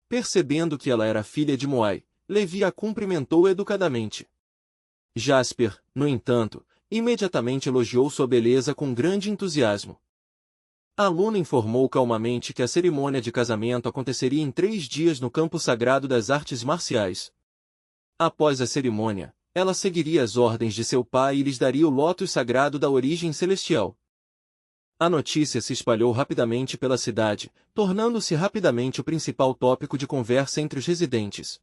Percebendo que ela era filha de Moai, Levi a cumprimentou educadamente. Jasper, no entanto, imediatamente elogiou sua beleza com grande entusiasmo. A aluna informou calmamente que a cerimônia de casamento aconteceria em 3 dias no campo sagrado das artes marciais. Após a cerimônia, ela seguiria as ordens de seu pai e lhes daria o lótus sagrado da origem celestial. A notícia se espalhou rapidamente pela cidade, tornando-se rapidamente o principal tópico de conversa entre os residentes.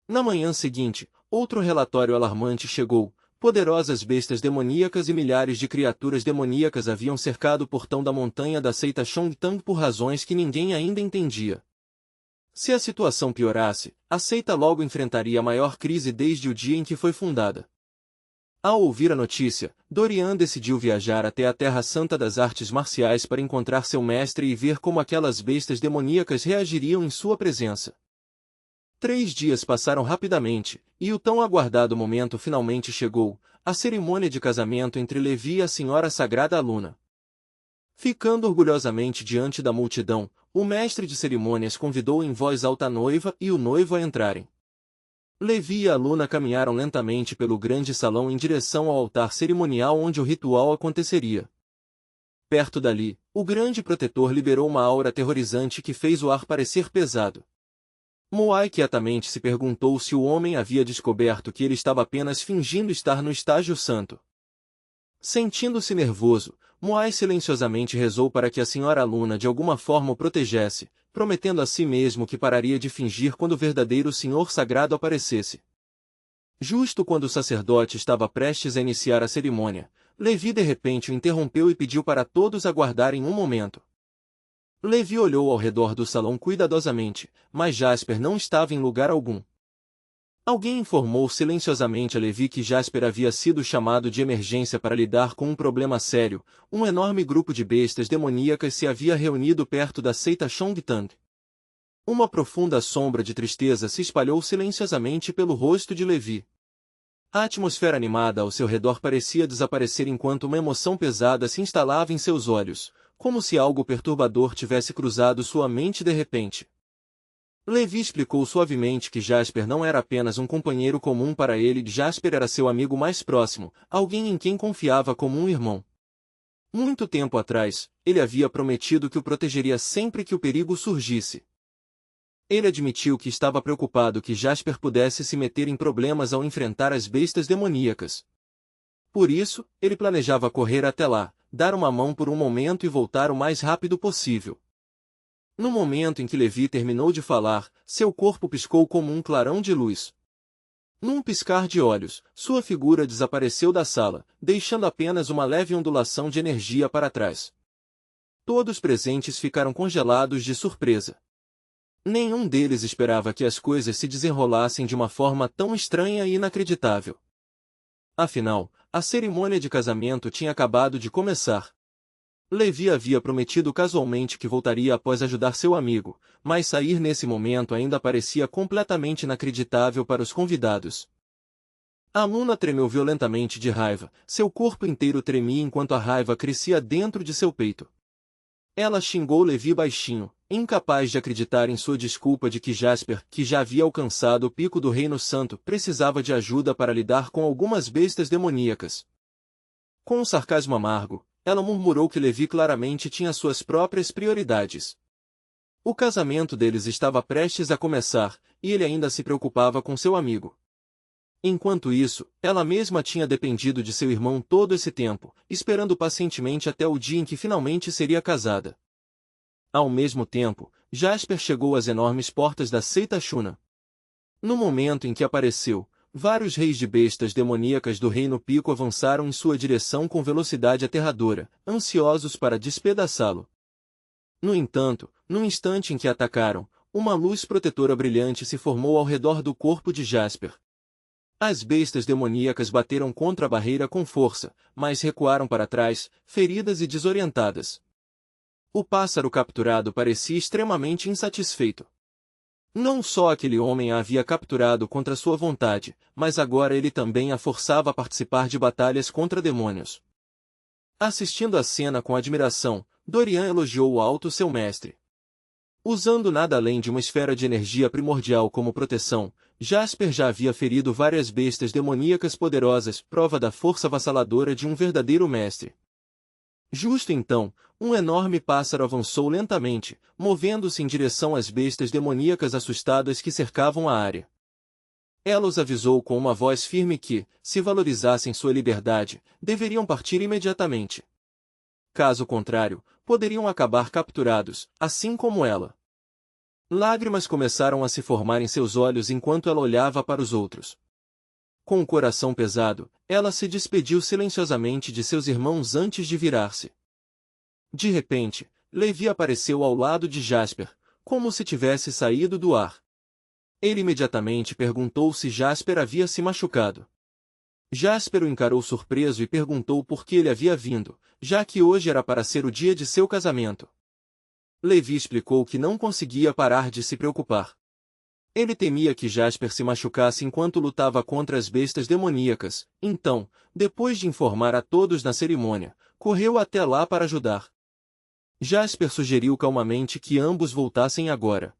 Na manhã seguinte, outro relatório alarmante chegou. Poderosas bestas demoníacas e milhares de criaturas demoníacas haviam cercado o portão da montanha da seita Chongtang por razões que ninguém ainda entendia. Se a situação piorasse, a seita logo enfrentaria a maior crise desde o dia em que foi fundada. Ao ouvir a notícia, Dorian decidiu viajar até a Terra Santa das Artes Marciais para encontrar seu mestre e ver como aquelas bestas demoníacas reagiriam em sua presença. 3 dias passaram rapidamente, e o tão aguardado momento finalmente chegou, a cerimônia de casamento entre Levi e a Senhora Sagrada Aluna. Ficando orgulhosamente diante da multidão, o mestre de cerimônias convidou em voz alta a noiva e o noivo a entrarem. Levi e Aluna caminharam lentamente pelo grande salão em direção ao altar cerimonial onde o ritual aconteceria. Perto dali, o grande protetor liberou uma aura aterrorizante que fez o ar parecer pesado. Moai quietamente se perguntou se o homem havia descoberto que ele estava apenas fingindo estar no estágio santo. Sentindo-se nervoso, Moai silenciosamente rezou para que a senhora Aluna de alguma forma o protegesse, prometendo a si mesmo que pararia de fingir quando o verdadeiro Senhor Sagrado aparecesse. Justo quando o sacerdote estava prestes a iniciar a cerimônia, Levi de repente o interrompeu e pediu para todos aguardarem um momento. Levi olhou ao redor do salão cuidadosamente, mas Jasper não estava em lugar algum. Alguém informou silenciosamente a Levi que Jasper havia sido chamado de emergência para lidar com um problema sério. Um enorme grupo de bestas demoníacas se havia reunido perto da seita Chongtang. Uma profunda sombra de tristeza se espalhou silenciosamente pelo rosto de Levi. A atmosfera animada ao seu redor parecia desaparecer enquanto uma emoção pesada se instalava em seus olhos, como se algo perturbador tivesse cruzado sua mente de repente. Levi explicou suavemente que Jasper não era apenas um companheiro comum para ele. Jasper era seu amigo mais próximo, alguém em quem confiava como um irmão. Muito tempo atrás, ele havia prometido que o protegeria sempre que o perigo surgisse. Ele admitiu que estava preocupado que Jasper pudesse se meter em problemas ao enfrentar as bestas demoníacas. Por isso, ele planejava correr até lá, dar uma mão por um momento e voltar o mais rápido possível. No momento em que Levi terminou de falar, seu corpo piscou como um clarão de luz. Num piscar de olhos, sua figura desapareceu da sala, deixando apenas uma leve ondulação de energia para trás. Todos presentes ficaram congelados de surpresa. Nenhum deles esperava que as coisas se desenrolassem de uma forma tão estranha e inacreditável. Afinal, a cerimônia de casamento tinha acabado de começar. Levi havia prometido casualmente que voltaria após ajudar seu amigo, mas sair nesse momento ainda parecia completamente inacreditável para os convidados. A Aluna tremeu violentamente de raiva, seu corpo inteiro tremia enquanto a raiva crescia dentro de seu peito. Ela xingou Levi baixinho, incapaz de acreditar em sua desculpa de que Jasper, que já havia alcançado o pico do Reino Santo, precisava de ajuda para lidar com algumas bestas demoníacas. Com um sarcasmo amargo, ela murmurou que Levi claramente tinha suas próprias prioridades. O casamento deles estava prestes a começar, e ele ainda se preocupava com seu amigo. Enquanto isso, ela mesma tinha dependido de seu irmão todo esse tempo, esperando pacientemente até o dia em que finalmente seria casada. Ao mesmo tempo, Jasper chegou às enormes portas da seita Shuna. No momento em que apareceu, vários reis de bestas demoníacas do Reino Pico avançaram em sua direção com velocidade aterradora, ansiosos para despedaçá-lo. No entanto, no instante em que atacaram, uma luz protetora brilhante se formou ao redor do corpo de Jasper. As bestas demoníacas bateram contra a barreira com força, mas recuaram para trás, feridas e desorientadas. O pássaro capturado parecia extremamente insatisfeito. Não só aquele homem a havia capturado contra sua vontade, mas agora ele também a forçava a participar de batalhas contra demônios. Assistindo à cena com admiração, Dorian elogiou alto seu mestre. Usando nada além de uma esfera de energia primordial como proteção, Jasper já havia ferido várias bestas demoníacas poderosas, prova da força avassaladora de um verdadeiro mestre. Justo então, um enorme pássaro avançou lentamente, movendo-se em direção às bestas demoníacas assustadas que cercavam a área. Ela os avisou com uma voz firme que, se valorizassem sua liberdade, deveriam partir imediatamente. Caso contrário, poderiam acabar capturados, assim como ela. Lágrimas começaram a se formar em seus olhos enquanto ela olhava para os outros. Com o coração pesado, ela se despediu silenciosamente de seus irmãos antes de virar-se. De repente, Levi apareceu ao lado de Jasper, como se tivesse saído do ar. Ele imediatamente perguntou se Jasper havia se machucado. Jasper o encarou surpreso e perguntou por que ele havia vindo, já que hoje era para ser o dia de seu casamento. Levi explicou que não conseguia parar de se preocupar. Ele temia que Jasper se machucasse enquanto lutava contra as bestas demoníacas, então, depois de informar a todos na cerimônia, correu até lá para ajudar. Jasper sugeriu calmamente que ambos voltassem agora.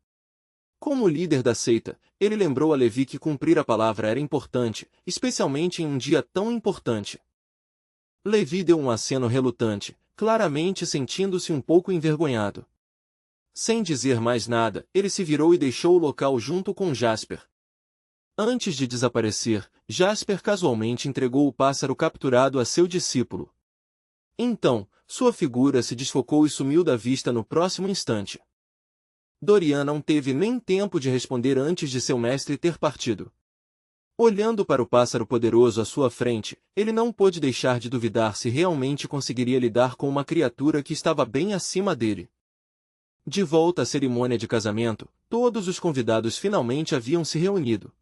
Como líder da seita, ele lembrou a Levi que cumprir a palavra era importante, especialmente em um dia tão importante. Levi deu um aceno relutante, claramente sentindo-se um pouco envergonhado. Sem dizer mais nada, ele se virou e deixou o local junto com Jasper. Antes de desaparecer, Jasper casualmente entregou o pássaro capturado a seu discípulo. Então, sua figura se desfocou e sumiu da vista no próximo instante. Dorian não teve nem tempo de responder antes de seu mestre ter partido. Olhando para o pássaro poderoso à sua frente, ele não pôde deixar de duvidar se realmente conseguiria lidar com uma criatura que estava bem acima dele. De volta à cerimônia de casamento, todos os convidados finalmente haviam se reunido.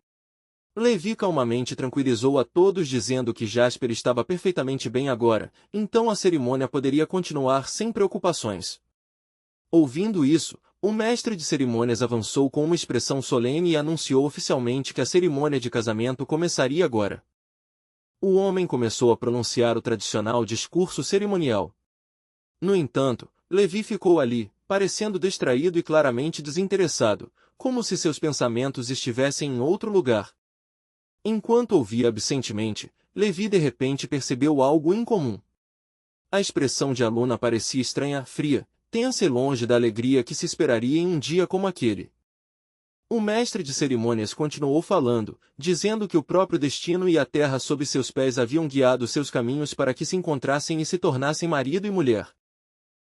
Levi calmamente tranquilizou a todos dizendo que Jasper estava perfeitamente bem agora, então a cerimônia poderia continuar sem preocupações. Ouvindo isso, o mestre de cerimônias avançou com uma expressão solene e anunciou oficialmente que a cerimônia de casamento começaria agora. O homem começou a pronunciar o tradicional discurso cerimonial. No entanto, Levi ficou ali, parecendo distraído e claramente desinteressado, como se seus pensamentos estivessem em outro lugar. Enquanto ouvia absentemente, Levi de repente percebeu algo incomum. A expressão de Aluna parecia estranha, fria, tensa e longe da alegria que se esperaria em um dia como aquele. O mestre de cerimônias continuou falando, dizendo que o próprio destino e a terra sob seus pés haviam guiado seus caminhos para que se encontrassem e se tornassem marido e mulher.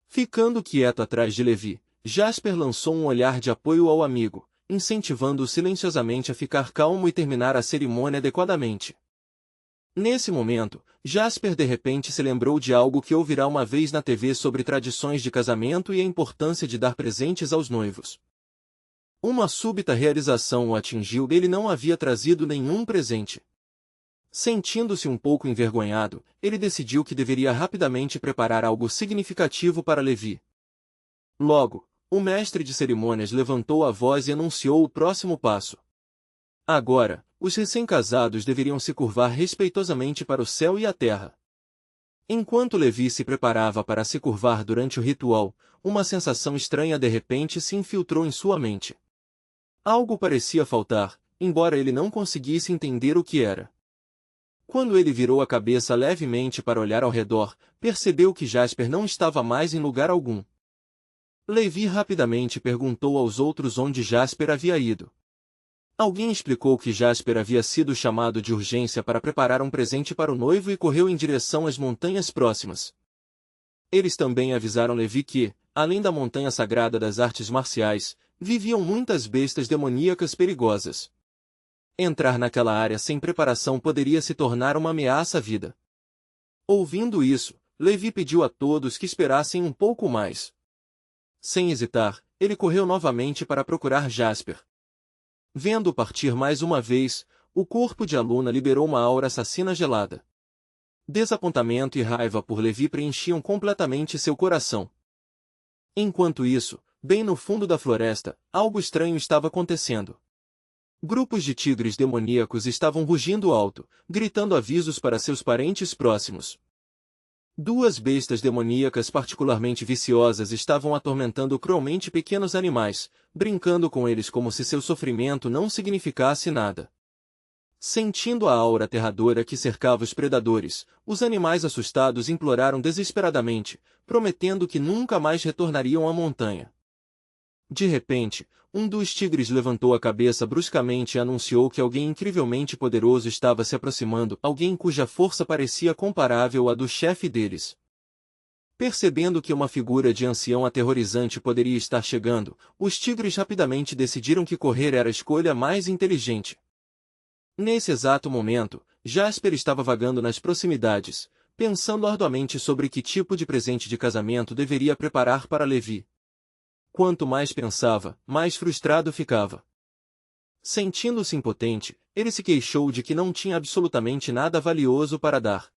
Ficando quieto atrás de Levi, Jasper lançou um olhar de apoio ao amigo, incentivando-o silenciosamente a ficar calmo e terminar a cerimônia adequadamente. Nesse momento, Jasper de repente se lembrou de algo que ouvirá uma vez na TV sobre tradições de casamento e a importância de dar presentes aos noivos. Uma súbita realização o atingiu e ele não havia trazido nenhum presente. Sentindo-se um pouco envergonhado, ele decidiu que deveria rapidamente preparar algo significativo para Levi. Logo, o mestre de cerimônias levantou a voz e anunciou o próximo passo. Agora, os recém-casados deveriam se curvar respeitosamente para o céu e a terra. Enquanto Levi se preparava para se curvar durante o ritual, uma sensação estranha de repente se infiltrou em sua mente. Algo parecia faltar, embora ele não conseguisse entender o que era. Quando ele virou a cabeça levemente para olhar ao redor, percebeu que Jasper não estava mais em lugar algum. Levi rapidamente perguntou aos outros onde Jasper havia ido. Alguém explicou que Jasper havia sido chamado de urgência para preparar um presente para o noivo e correu em direção às montanhas próximas. Eles também avisaram Levi que, além da montanha sagrada das artes marciais, viviam muitas bestas demoníacas perigosas. Entrar naquela área sem preparação poderia se tornar uma ameaça à vida. Ouvindo isso, Levi pediu a todos que esperassem um pouco mais. Sem hesitar, ele correu novamente para procurar Jasper. Vendo-o partir mais uma vez, o corpo de Aluna liberou uma aura assassina gelada. Desapontamento e raiva por Levi preenchiam completamente seu coração. Enquanto isso, bem no fundo da floresta, algo estranho estava acontecendo. Grupos de tigres demoníacos estavam rugindo alto, gritando avisos para seus parentes próximos. Duas bestas demoníacas particularmente viciosas estavam atormentando cruelmente pequenos animais, brincando com eles como se seu sofrimento não significasse nada. Sentindo a aura aterradora que cercava os predadores, os animais assustados imploraram desesperadamente, prometendo que nunca mais retornariam à montanha. De repente, um dos tigres levantou a cabeça bruscamente e anunciou que alguém incrivelmente poderoso estava se aproximando, alguém cuja força parecia comparável à do chefe deles. Percebendo que uma figura de ancião aterrorizante poderia estar chegando, os tigres rapidamente decidiram que correr era a escolha mais inteligente. Nesse exato momento, Jasper estava vagando nas proximidades, pensando arduamente sobre que tipo de presente de casamento deveria preparar para Levi. Quanto mais pensava, mais frustrado ficava. Sentindo-se impotente, ele se queixou de que não tinha absolutamente nada valioso para dar.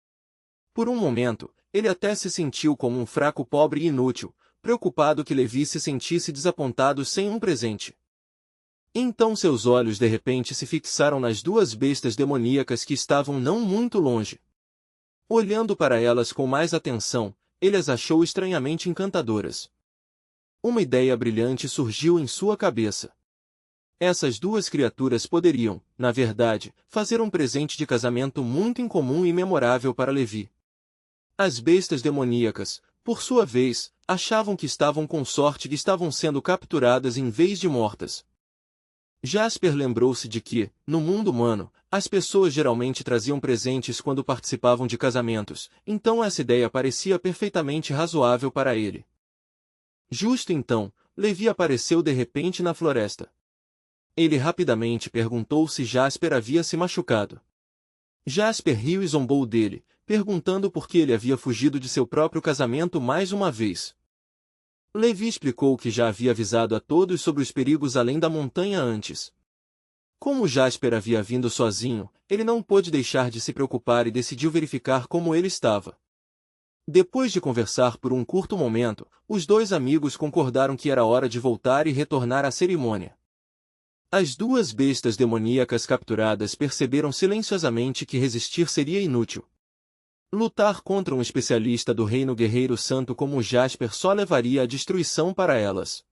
Por um momento, ele até se sentiu como um fraco pobre e inútil, preocupado que Levi se sentisse desapontado sem um presente. Então seus olhos de repente se fixaram nas duas bestas demoníacas que estavam não muito longe. Olhando para elas com mais atenção, ele as achou estranhamente encantadoras. Uma ideia brilhante surgiu em sua cabeça. Essas duas criaturas poderiam, na verdade, fazer um presente de casamento muito incomum e memorável para Levi. As bestas demoníacas, por sua vez, achavam que estavam com sorte e estavam sendo capturadas em vez de mortas. Jasper lembrou-se de que, no mundo humano, as pessoas geralmente traziam presentes quando participavam de casamentos, então essa ideia parecia perfeitamente razoável para ele. Justo então, Levi apareceu de repente na floresta. Ele rapidamente perguntou se Jasper havia se machucado. Jasper riu e zombou dele, perguntando por que ele havia fugido de seu próprio casamento mais uma vez. Levi explicou que já havia avisado a todos sobre os perigos além da montanha antes. Como Jasper havia vindo sozinho, ele não pôde deixar de se preocupar e decidiu verificar como ele estava. Depois de conversar por um curto momento, os dois amigos concordaram que era hora de voltar e retornar à cerimônia. As duas bestas demoníacas capturadas perceberam silenciosamente que resistir seria inútil. Lutar contra um especialista do reino guerreiro santo como Jasper só levaria à destruição para elas.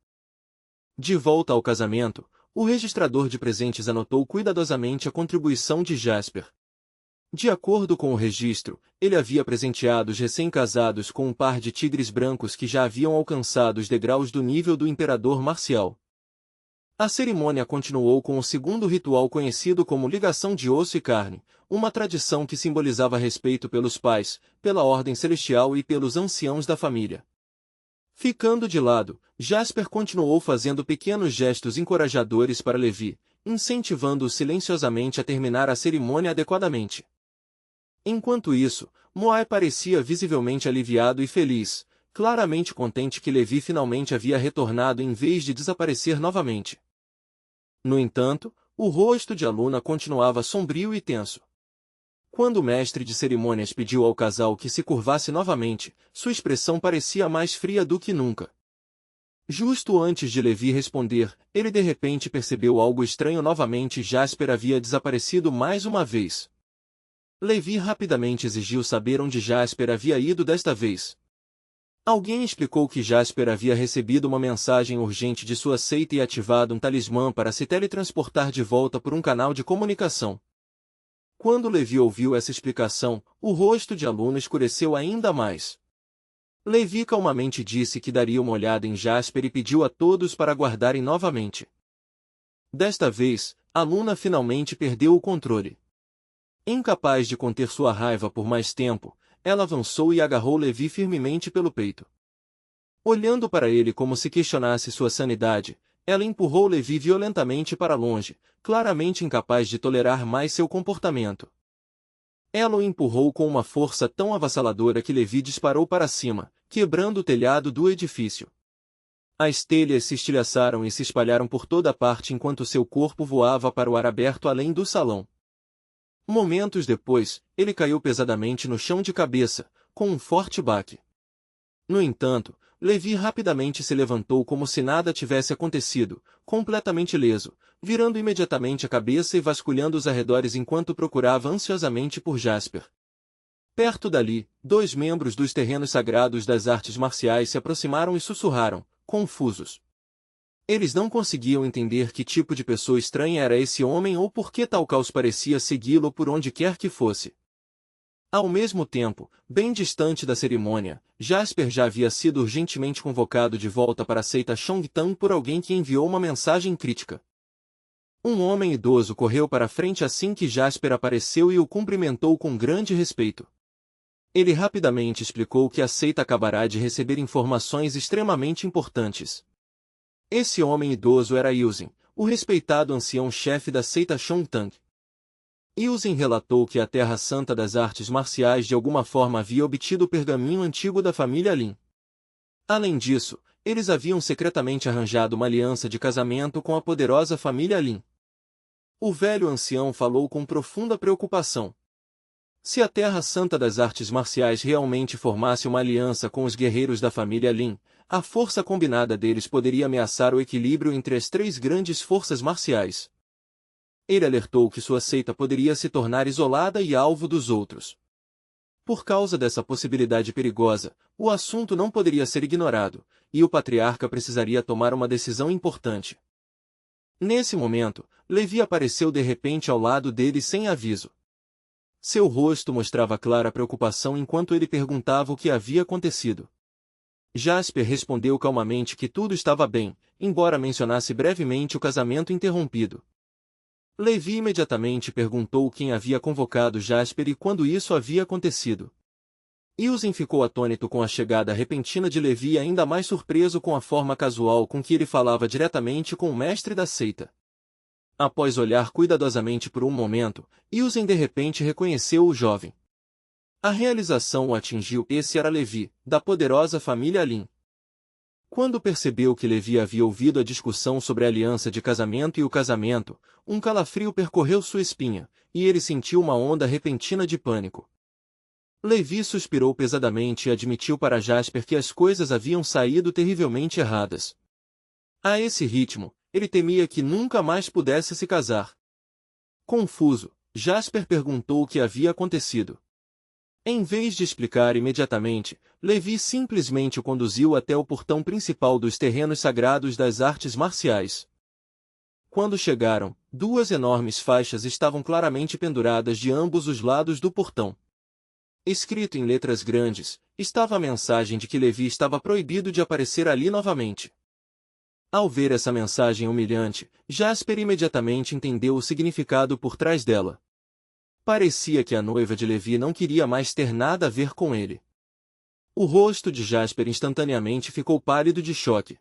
De volta ao casamento, o registrador de presentes anotou cuidadosamente a contribuição de Jasper. De acordo com o registro, ele havia presenteado os recém-casados com um par de tigres brancos que já haviam alcançado os degraus do nível do imperador marcial. A cerimônia continuou com o segundo ritual conhecido como ligação de osso e carne, uma tradição que simbolizava respeito pelos pais, pela ordem celestial e pelos anciãos da família. Ficando de lado, Jasper continuou fazendo pequenos gestos encorajadores para Levi, incentivando-o silenciosamente a terminar a cerimônia adequadamente. Enquanto isso, Moai parecia visivelmente aliviado e feliz, claramente contente que Levi finalmente havia retornado em vez de desaparecer novamente. No entanto, o rosto de Aluna continuava sombrio e tenso. Quando o mestre de cerimônias pediu ao casal que se curvasse novamente, sua expressão parecia mais fria do que nunca. Justo antes de Levi responder, ele de repente percebeu algo estranho novamente e Jasper havia desaparecido mais uma vez. Levi rapidamente exigiu saber onde Jasper havia ido desta vez. Alguém explicou que Jasper havia recebido uma mensagem urgente de sua seita e ativado um talismã para se teletransportar de volta por um canal de comunicação. Quando Levi ouviu essa explicação, o rosto de Aluna escureceu ainda mais. Levi calmamente disse que daria uma olhada em Jasper e pediu a todos para aguardarem novamente. Desta vez, Aluna finalmente perdeu o controle. Incapaz de conter sua raiva por mais tempo, ela avançou e agarrou Levi firmemente pelo peito. Olhando para ele como se questionasse sua sanidade, ela empurrou Levi violentamente para longe, claramente incapaz de tolerar mais seu comportamento. Ela o empurrou com uma força tão avassaladora que Levi disparou para cima, quebrando o telhado do edifício. As telhas se estilhaçaram e se espalharam por toda parte enquanto seu corpo voava para o ar aberto além do salão. Momentos depois, ele caiu pesadamente no chão de cabeça, com um forte baque. No entanto, Levi rapidamente se levantou como se nada tivesse acontecido, completamente ileso, virando imediatamente a cabeça e vasculhando os arredores enquanto procurava ansiosamente por Jasper. Perto dali, dois membros dos terrenos sagrados das artes marciais se aproximaram e sussurraram, confusos. Eles não conseguiam entender que tipo de pessoa estranha era esse homem ou por que tal caos parecia segui-lo por onde quer que fosse. Ao mesmo tempo, bem distante da cerimônia, Jasper já havia sido urgentemente convocado de volta para a seita Chongtang por alguém que enviou uma mensagem crítica. Um homem idoso correu para a frente assim que Jasper apareceu e o cumprimentou com grande respeito. Ele rapidamente explicou que a seita acabará de receber informações extremamente importantes. Esse homem idoso era Yuzin, o respeitado ancião-chefe da seita Chongtang. Yuzin relatou que a Terra Santa das Artes Marciais de alguma forma havia obtido o pergaminho antigo da família Lin. Além disso, eles haviam secretamente arranjado uma aliança de casamento com a poderosa família Lin. O velho ancião falou com profunda preocupação. Se a Terra Santa das Artes Marciais realmente formasse uma aliança com os guerreiros da família Lin, a força combinada deles poderia ameaçar o equilíbrio entre as três grandes forças marciais. Ele alertou que sua seita poderia se tornar isolada e alvo dos outros. Por causa dessa possibilidade perigosa, o assunto não poderia ser ignorado, e o patriarca precisaria tomar uma decisão importante. Nesse momento, Levi apareceu de repente ao lado dele sem aviso. Seu rosto mostrava clara preocupação enquanto ele perguntava o que havia acontecido. Jasper respondeu calmamente que tudo estava bem, embora mencionasse brevemente o casamento interrompido. Levi imediatamente perguntou quem havia convocado Jasper e quando isso havia acontecido. Yuzin ficou atônito com a chegada repentina de Levi e ainda mais surpreso com a forma casual com que ele falava diretamente com o mestre da seita. Após olhar cuidadosamente por um momento, Yuzin de repente reconheceu o jovem. A realização o atingiu. Esse era Levi, da poderosa família Lin. Quando percebeu que Levi havia ouvido a discussão sobre a aliança de casamento e o casamento, um calafrio percorreu sua espinha, e ele sentiu uma onda repentina de pânico. Levi suspirou pesadamente e admitiu para Jasper que as coisas haviam saído terrivelmente erradas. A esse ritmo, ele temia que nunca mais pudesse se casar. Confuso, Jasper perguntou o que havia acontecido. Em vez de explicar imediatamente, Levi simplesmente o conduziu até o portão principal dos terrenos sagrados das artes marciais. Quando chegaram, duas enormes faixas estavam claramente penduradas de ambos os lados do portão. Escrito em letras grandes, estava a mensagem de que Levi estava proibido de aparecer ali novamente. Ao ver essa mensagem humilhante, Jasper imediatamente entendeu o significado por trás dela. Parecia que a noiva de Levi não queria mais ter nada a ver com ele. O rosto de Jasper instantaneamente ficou pálido de choque.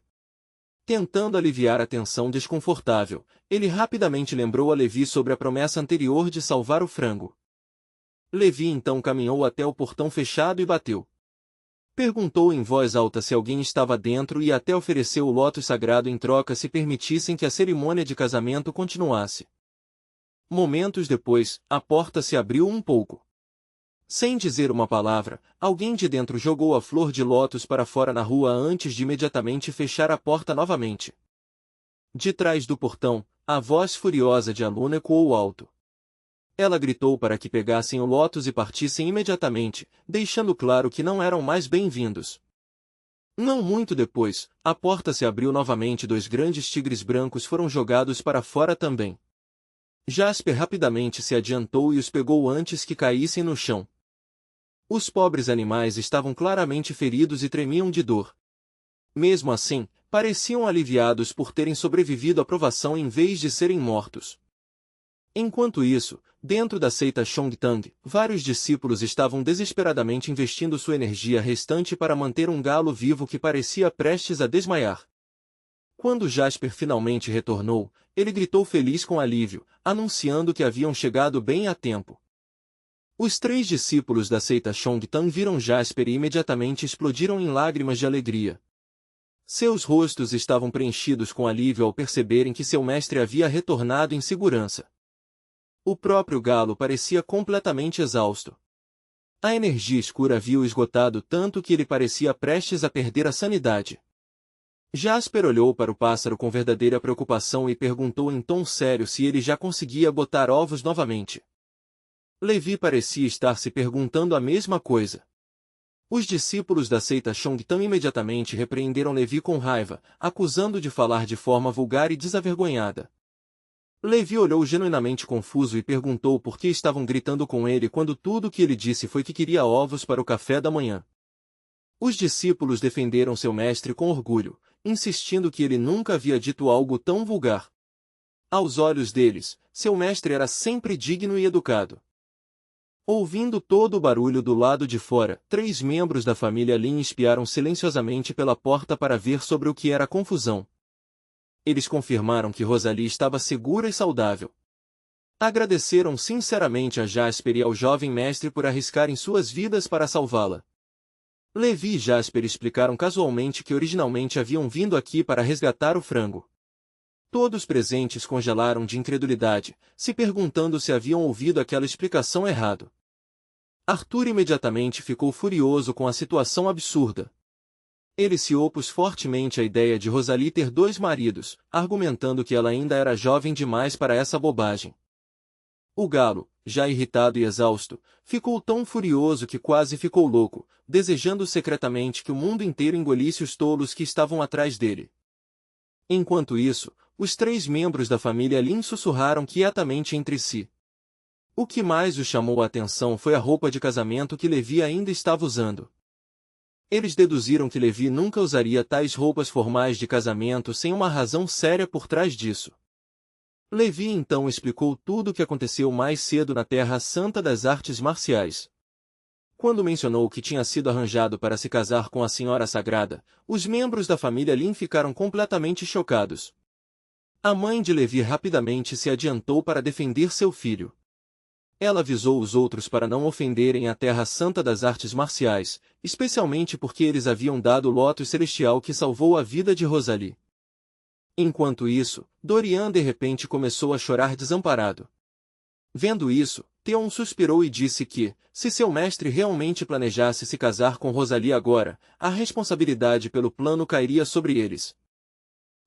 Tentando aliviar a tensão desconfortável, ele rapidamente lembrou a Levi sobre a promessa anterior de salvar o frango. Levi então caminhou até o portão fechado e bateu. Perguntou em voz alta se alguém estava dentro e até ofereceu o lótus sagrado em troca se permitissem que a cerimônia de casamento continuasse. Momentos depois, a porta se abriu um pouco. Sem dizer uma palavra, alguém de dentro jogou a flor de lótus para fora na rua antes de imediatamente fechar a porta novamente. De trás do portão, a voz furiosa de Aluna ecoou alto. Ela gritou para que pegassem o lótus e partissem imediatamente, deixando claro que não eram mais bem-vindos. Não muito depois, a porta se abriu novamente e dois grandes tigres brancos foram jogados para fora também. Jasper rapidamente se adiantou e os pegou antes que caíssem no chão. Os pobres animais estavam claramente feridos e tremiam de dor. Mesmo assim, pareciam aliviados por terem sobrevivido à provação em vez de serem mortos. Enquanto isso, dentro da seita Chongtang, vários discípulos estavam desesperadamente investindo sua energia restante para manter um galo vivo que parecia prestes a desmaiar. Quando Jasper finalmente retornou, ele gritou feliz com alívio, anunciando que haviam chegado bem a tempo. Os três discípulos da seita Chongtang viram Jasper e imediatamente explodiram em lágrimas de alegria. Seus rostos estavam preenchidos com alívio ao perceberem que seu mestre havia retornado em segurança. O próprio galo parecia completamente exausto. A energia escura havia o esgotado tanto que ele parecia prestes a perder a sanidade. Jasper olhou para o pássaro com verdadeira preocupação e perguntou em tom sério se ele já conseguia botar ovos novamente. Levi parecia estar se perguntando a mesma coisa. Os discípulos da seita Chongtan imediatamente repreenderam Levi com raiva, acusando-o de falar de forma vulgar e desavergonhada. Levi olhou genuinamente confuso e perguntou por que estavam gritando com ele quando tudo o que ele disse foi que queria ovos para o café da manhã. Os discípulos defenderam seu mestre com orgulho, insistindo que ele nunca havia dito algo tão vulgar. Aos olhos deles, seu mestre era sempre digno e educado. Ouvindo todo o barulho do lado de fora, 3 membros da família Lin espiaram silenciosamente pela porta para ver sobre o que era a confusão. Eles confirmaram que Rosalie estava segura e saudável. Agradeceram sinceramente a Jasper e ao jovem mestre por arriscarem suas vidas para salvá-la. Levi e Jasper explicaram casualmente que originalmente haviam vindo aqui para resgatar o frango. Todos presentes congelaram de incredulidade, se perguntando se haviam ouvido aquela explicação errado. Arthur imediatamente ficou furioso com a situação absurda. Ele se opôs fortemente à ideia de Rosalie ter 2 maridos, argumentando que ela ainda era jovem demais para essa bobagem. O galo, já irritado e exausto, ficou tão furioso que quase ficou louco, desejando secretamente que o mundo inteiro engolisse os tolos que estavam atrás dele. Enquanto isso, os 3 membros da família Lin sussurraram quietamente entre si. O que mais os chamou a atenção foi a roupa de casamento que Levi ainda estava usando. Eles deduziram que Levi nunca usaria tais roupas formais de casamento sem uma razão séria por trás disso. Levi então explicou tudo o que aconteceu mais cedo na Terra Santa das Artes Marciais. Quando mencionou que tinha sido arranjado para se casar com a Senhora Sagrada, os membros da família Lin ficaram completamente chocados. A mãe de Levi rapidamente se adiantou para defender seu filho. Ela avisou os outros para não ofenderem a Terra Santa das Artes Marciais, especialmente porque eles haviam dado o lótus celestial que salvou a vida de Rosalie. Enquanto isso, Dorian de repente começou a chorar desamparado. Vendo isso, Theon suspirou e disse que, se seu mestre realmente planejasse se casar com Rosalie agora, a responsabilidade pelo plano cairia sobre eles.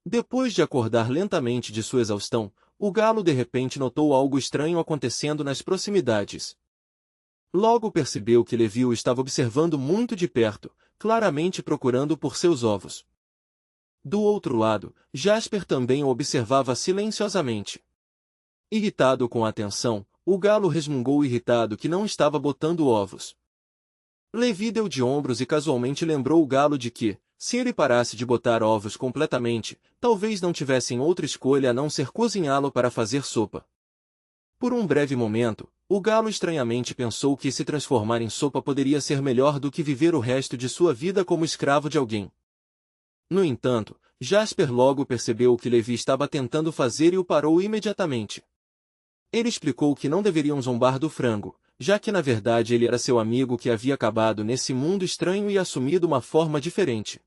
Depois de acordar lentamente de sua exaustão, o galo de repente notou algo estranho acontecendo nas proximidades. Logo percebeu que Levi o estava observando muito de perto, claramente procurando por seus ovos. Do outro lado, Jasper também o observava silenciosamente. Irritado com a atenção, o galo resmungou irritado que não estava botando ovos. Levi deu de ombros e casualmente lembrou o galo de que, se ele parasse de botar ovos completamente, talvez não tivessem outra escolha a não ser cozinhá-lo para fazer sopa. Por um breve momento, o galo estranhamente pensou que se transformar em sopa poderia ser melhor do que viver o resto de sua vida como escravo de alguém. No entanto, Jasper logo percebeu o que Levi estava tentando fazer e o parou imediatamente. Ele explicou que não deveriam zombar do frango, já que na verdade ele era seu amigo que havia acabado nesse mundo estranho e assumido uma forma diferente.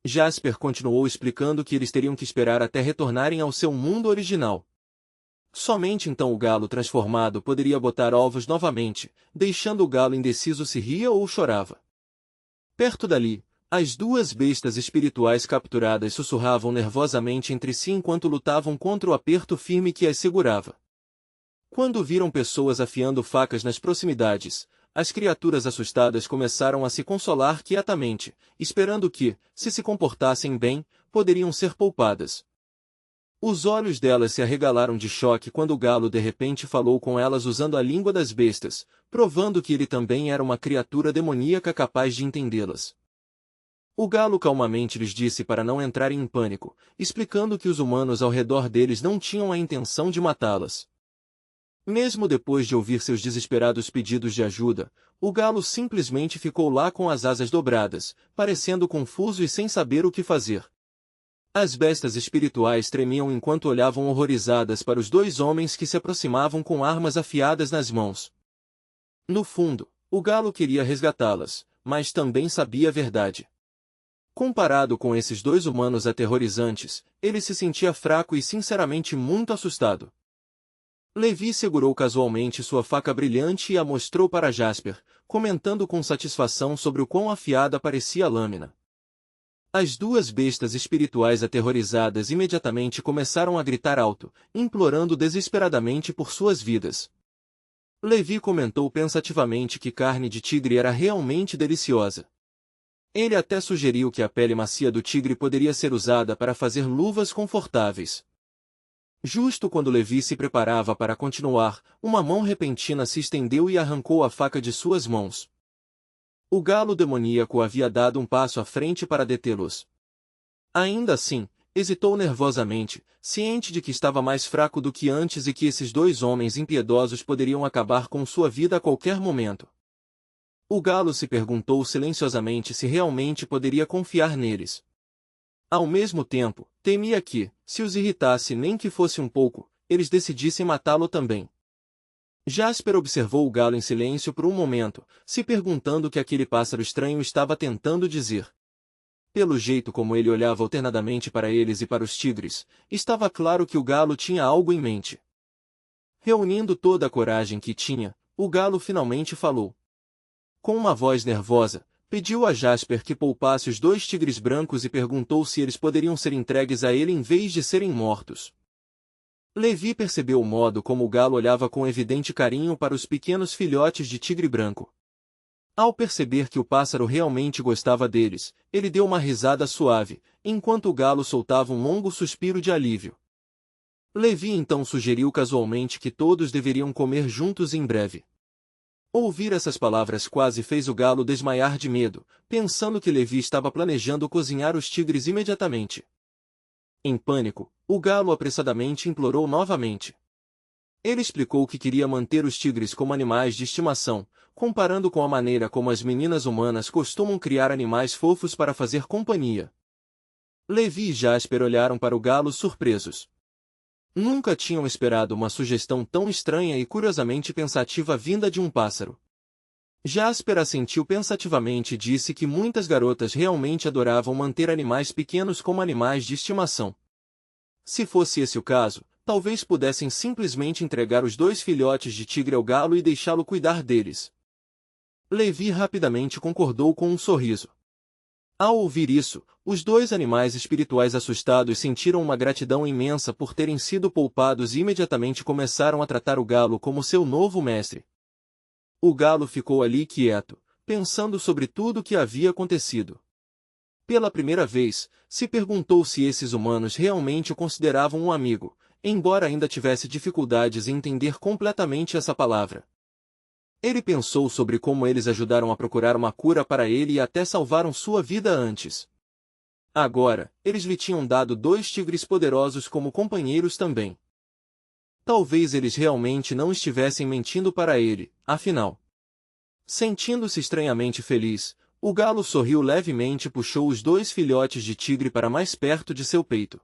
Jasper continuou explicando que eles teriam que esperar até retornarem ao seu mundo original. Somente então o galo transformado poderia botar ovos novamente, deixando o galo indeciso se ria ou chorava. Perto dali, as 2 bestas espirituais capturadas sussurravam nervosamente entre si enquanto lutavam contra o aperto firme que as segurava. Quando viram pessoas afiando facas nas proximidades, as criaturas assustadas começaram a se consolar quietamente, esperando que, se comportassem bem, poderiam ser poupadas. Os olhos delas se arregalaram de choque quando o galo de repente falou com elas usando a língua das bestas, provando que ele também era uma criatura demoníaca capaz de entendê-las. O galo calmamente lhes disse para não entrarem em pânico, explicando que os humanos ao redor deles não tinham a intenção de matá-las. Mesmo depois de ouvir seus desesperados pedidos de ajuda, o galo simplesmente ficou lá com as asas dobradas, parecendo confuso e sem saber o que fazer. As bestas espirituais tremiam enquanto olhavam horrorizadas para os 2 homens que se aproximavam com armas afiadas nas mãos. No fundo, o galo queria resgatá-las, mas também sabia a verdade. Comparado com esses 2 humanos aterrorizantes, ele se sentia fraco e sinceramente muito assustado. Levi segurou casualmente sua faca brilhante e a mostrou para Jasper, comentando com satisfação sobre o quão afiada parecia a lâmina. As 2 bestas espirituais aterrorizadas imediatamente começaram a gritar alto, implorando desesperadamente por suas vidas. Levi comentou pensativamente que carne de tigre era realmente deliciosa. Ele até sugeriu que a pele macia do tigre poderia ser usada para fazer luvas confortáveis. Justo quando Levi se preparava para continuar, uma mão repentina se estendeu e arrancou a faca de suas mãos. O galo demoníaco havia dado um passo à frente para detê-los. Ainda assim, hesitou nervosamente, ciente de que estava mais fraco do que antes e que esses dois homens impiedosos poderiam acabar com sua vida a qualquer momento. O galo se perguntou silenciosamente se realmente poderia confiar neles. Ao mesmo tempo, temia que, se os irritasse nem que fosse um pouco, eles decidissem matá-lo também. Jasper observou o galo em silêncio por um momento, se perguntando o que aquele pássaro estranho estava tentando dizer. Pelo jeito como ele olhava alternadamente para eles e para os tigres, estava claro que o galo tinha algo em mente. Reunindo toda a coragem que tinha, o galo finalmente falou. Com uma voz nervosa, pediu a Jasper que poupasse os dois tigres brancos e perguntou se eles poderiam ser entregues a ele em vez de serem mortos. Levi percebeu o modo como o galo olhava com evidente carinho para os pequenos filhotes de tigre branco. Ao perceber que o pássaro realmente gostava deles, ele deu uma risada suave, enquanto o galo soltava um longo suspiro de alívio. Levi então sugeriu casualmente que todos deveriam comer juntos em breve. Ouvir essas palavras quase fez o galo desmaiar de medo, pensando que Levi estava planejando cozinhar os tigres imediatamente. Em pânico, o galo apressadamente implorou novamente. Ele explicou que queria manter os tigres como animais de estimação, comparando com a maneira como as meninas humanas costumam criar animais fofos para fazer companhia. Levi e Jasper olharam para o galo surpresos. Nunca tinham esperado uma sugestão tão estranha e curiosamente pensativa vinda de um pássaro. Jasper assentiu pensativamente e disse que muitas garotas realmente adoravam manter animais pequenos como animais de estimação. Se fosse esse o caso, talvez pudessem simplesmente entregar os dois filhotes de tigre ao galo e deixá-lo cuidar deles. Levi rapidamente concordou com um sorriso. Ao ouvir isso, os dois animais espirituais assustados sentiram uma gratidão imensa por terem sido poupados e imediatamente começaram a tratar o galo como seu novo mestre. O galo ficou ali quieto, pensando sobre tudo o que havia acontecido. Pela primeira vez, se perguntou se esses humanos realmente o consideravam um amigo, embora ainda tivesse dificuldades em entender completamente essa palavra. Ele pensou sobre como eles ajudaram a procurar uma cura para ele e até salvaram sua vida antes. Agora, eles lhe tinham dado dois tigres poderosos como companheiros também. Talvez eles realmente não estivessem mentindo para ele, afinal. Sentindo-se estranhamente feliz, o galo sorriu levemente e puxou os dois filhotes de tigre para mais perto de seu peito.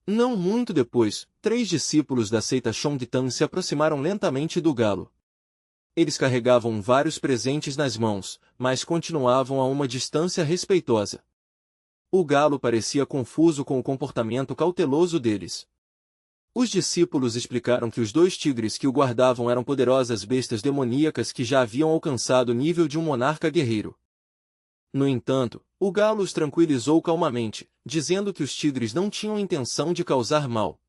Não muito depois, 3 discípulos da seita Shongtan se aproximaram lentamente do galo. Eles carregavam vários presentes nas mãos, mas continuavam a uma distância respeitosa. O galo parecia confuso com o comportamento cauteloso deles. Os discípulos explicaram que os dois tigres que o guardavam eram poderosas bestas demoníacas que já haviam alcançado o nível de um monarca guerreiro. No entanto, o galo os tranquilizou calmamente, dizendo que os tigres não tinham intenção de causar mal.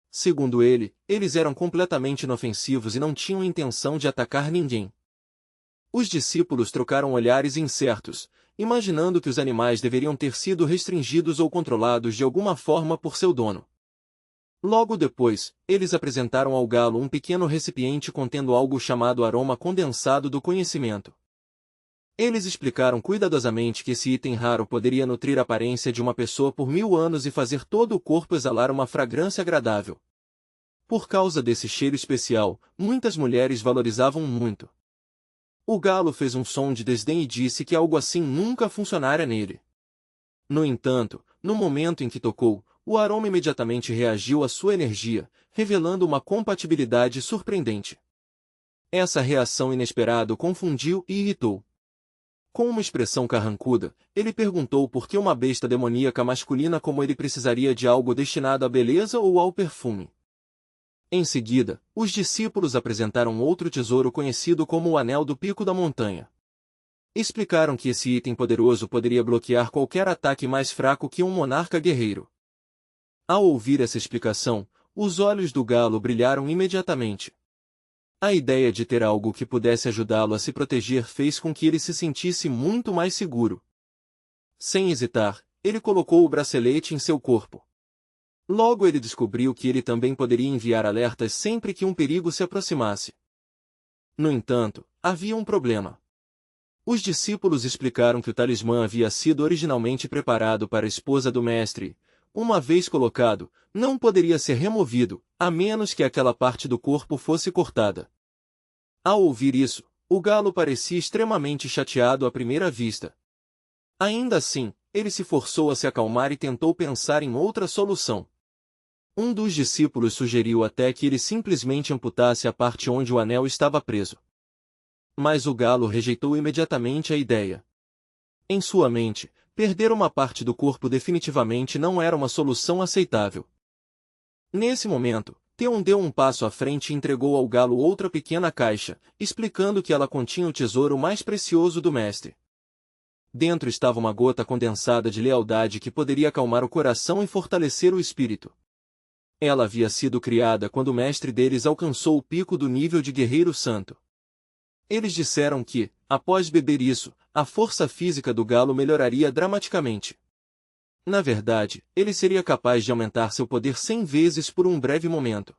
Segundo ele, eles eram completamente inofensivos e não tinham intenção de atacar ninguém. Os discípulos trocaram olhares incertos, imaginando que os animais deveriam ter sido restringidos ou controlados de alguma forma por seu dono. Logo depois, eles apresentaram ao galo um pequeno recipiente contendo algo chamado aroma condensado do conhecimento. Eles explicaram cuidadosamente que esse item raro poderia nutrir a aparência de uma pessoa por 1000 anos e fazer todo o corpo exalar uma fragrância agradável. Por causa desse cheiro especial, muitas mulheres valorizavam muito. O galo fez um som de desdém e disse que algo assim nunca funcionara nele. No entanto, no momento em que tocou, o aroma imediatamente reagiu à sua energia, revelando uma compatibilidade surpreendente. Essa reação inesperada o confundiu e irritou. Com uma expressão carrancuda, ele perguntou por que uma besta demoníaca masculina como ele precisaria de algo destinado à beleza ou ao perfume. Em seguida, os discípulos apresentaram outro tesouro conhecido como o Anel do Pico da Montanha. Explicaram que esse item poderoso poderia bloquear qualquer ataque mais fraco que um monarca guerreiro. Ao ouvir essa explicação, os olhos do galo brilharam imediatamente. A ideia de ter algo que pudesse ajudá-lo a se proteger fez com que ele se sentisse muito mais seguro. Sem hesitar, ele colocou o bracelete em seu corpo. Logo ele descobriu que ele também poderia enviar alertas sempre que um perigo se aproximasse. No entanto, havia um problema. Os discípulos explicaram que o talismã havia sido originalmente preparado para a esposa do mestre. Uma vez colocado, não poderia ser removido, a menos que aquela parte do corpo fosse cortada. Ao ouvir isso, o galo parecia extremamente chateado à primeira vista. Ainda assim, ele se forçou a se acalmar e tentou pensar em outra solução. Um dos discípulos sugeriu até que ele simplesmente amputasse a parte onde o anel estava preso. Mas o galo rejeitou imediatamente a ideia. Em sua mente, perder uma parte do corpo definitivamente não era uma solução aceitável. Nesse momento, Theon deu um passo à frente e entregou ao galo outra pequena caixa, explicando que ela continha o tesouro mais precioso do mestre. Dentro estava uma gota condensada de lealdade que poderia acalmar o coração e fortalecer o espírito. Ela havia sido criada quando o mestre deles alcançou o pico do nível de guerreiro santo. Eles disseram que, após beber isso, a força física do galo melhoraria dramaticamente. Na verdade, ele seria capaz de aumentar seu poder 100 vezes por um breve momento.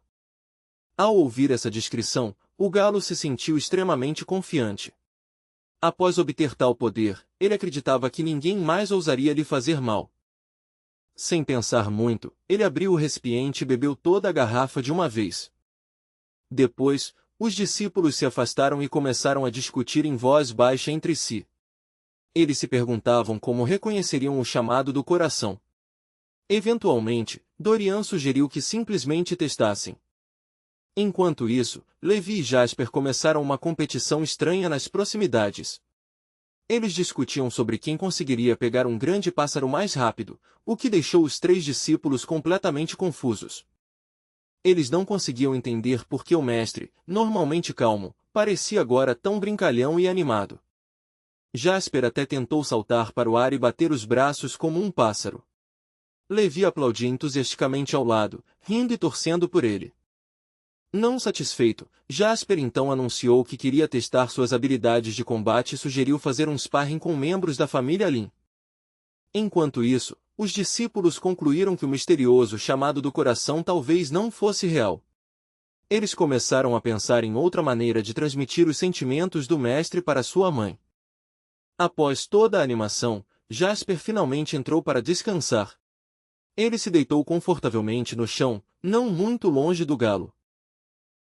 Ao ouvir essa descrição, o galo se sentiu extremamente confiante. Após obter tal poder, ele acreditava que ninguém mais ousaria lhe fazer mal. Sem pensar muito, ele abriu o recipiente e bebeu toda a garrafa de uma vez. Depois, os discípulos se afastaram e começaram a discutir em voz baixa entre si. Eles se perguntavam como reconheceriam o chamado do coração. Eventualmente, Dorian sugeriu que simplesmente testassem. Enquanto isso, Levi e Jasper começaram uma competição estranha nas proximidades. Eles discutiam sobre quem conseguiria pegar um grande pássaro mais rápido, o que deixou os 3 discípulos completamente confusos. Eles não conseguiam entender por que o mestre, normalmente calmo, parecia agora tão brincalhão e animado. Jasper até tentou saltar para o ar e bater os braços como um pássaro. Levi aplaudia entusiasticamente ao lado, rindo e torcendo por ele. Não satisfeito, Jasper então anunciou que queria testar suas habilidades de combate e sugeriu fazer um sparring com membros da família Lin. Enquanto isso, os discípulos concluíram que o misterioso chamado do coração talvez não fosse real. Eles começaram a pensar em outra maneira de transmitir os sentimentos do mestre para sua mãe. Após toda a animação, Jasper finalmente entrou para descansar. Ele se deitou confortavelmente no chão, não muito longe do galo.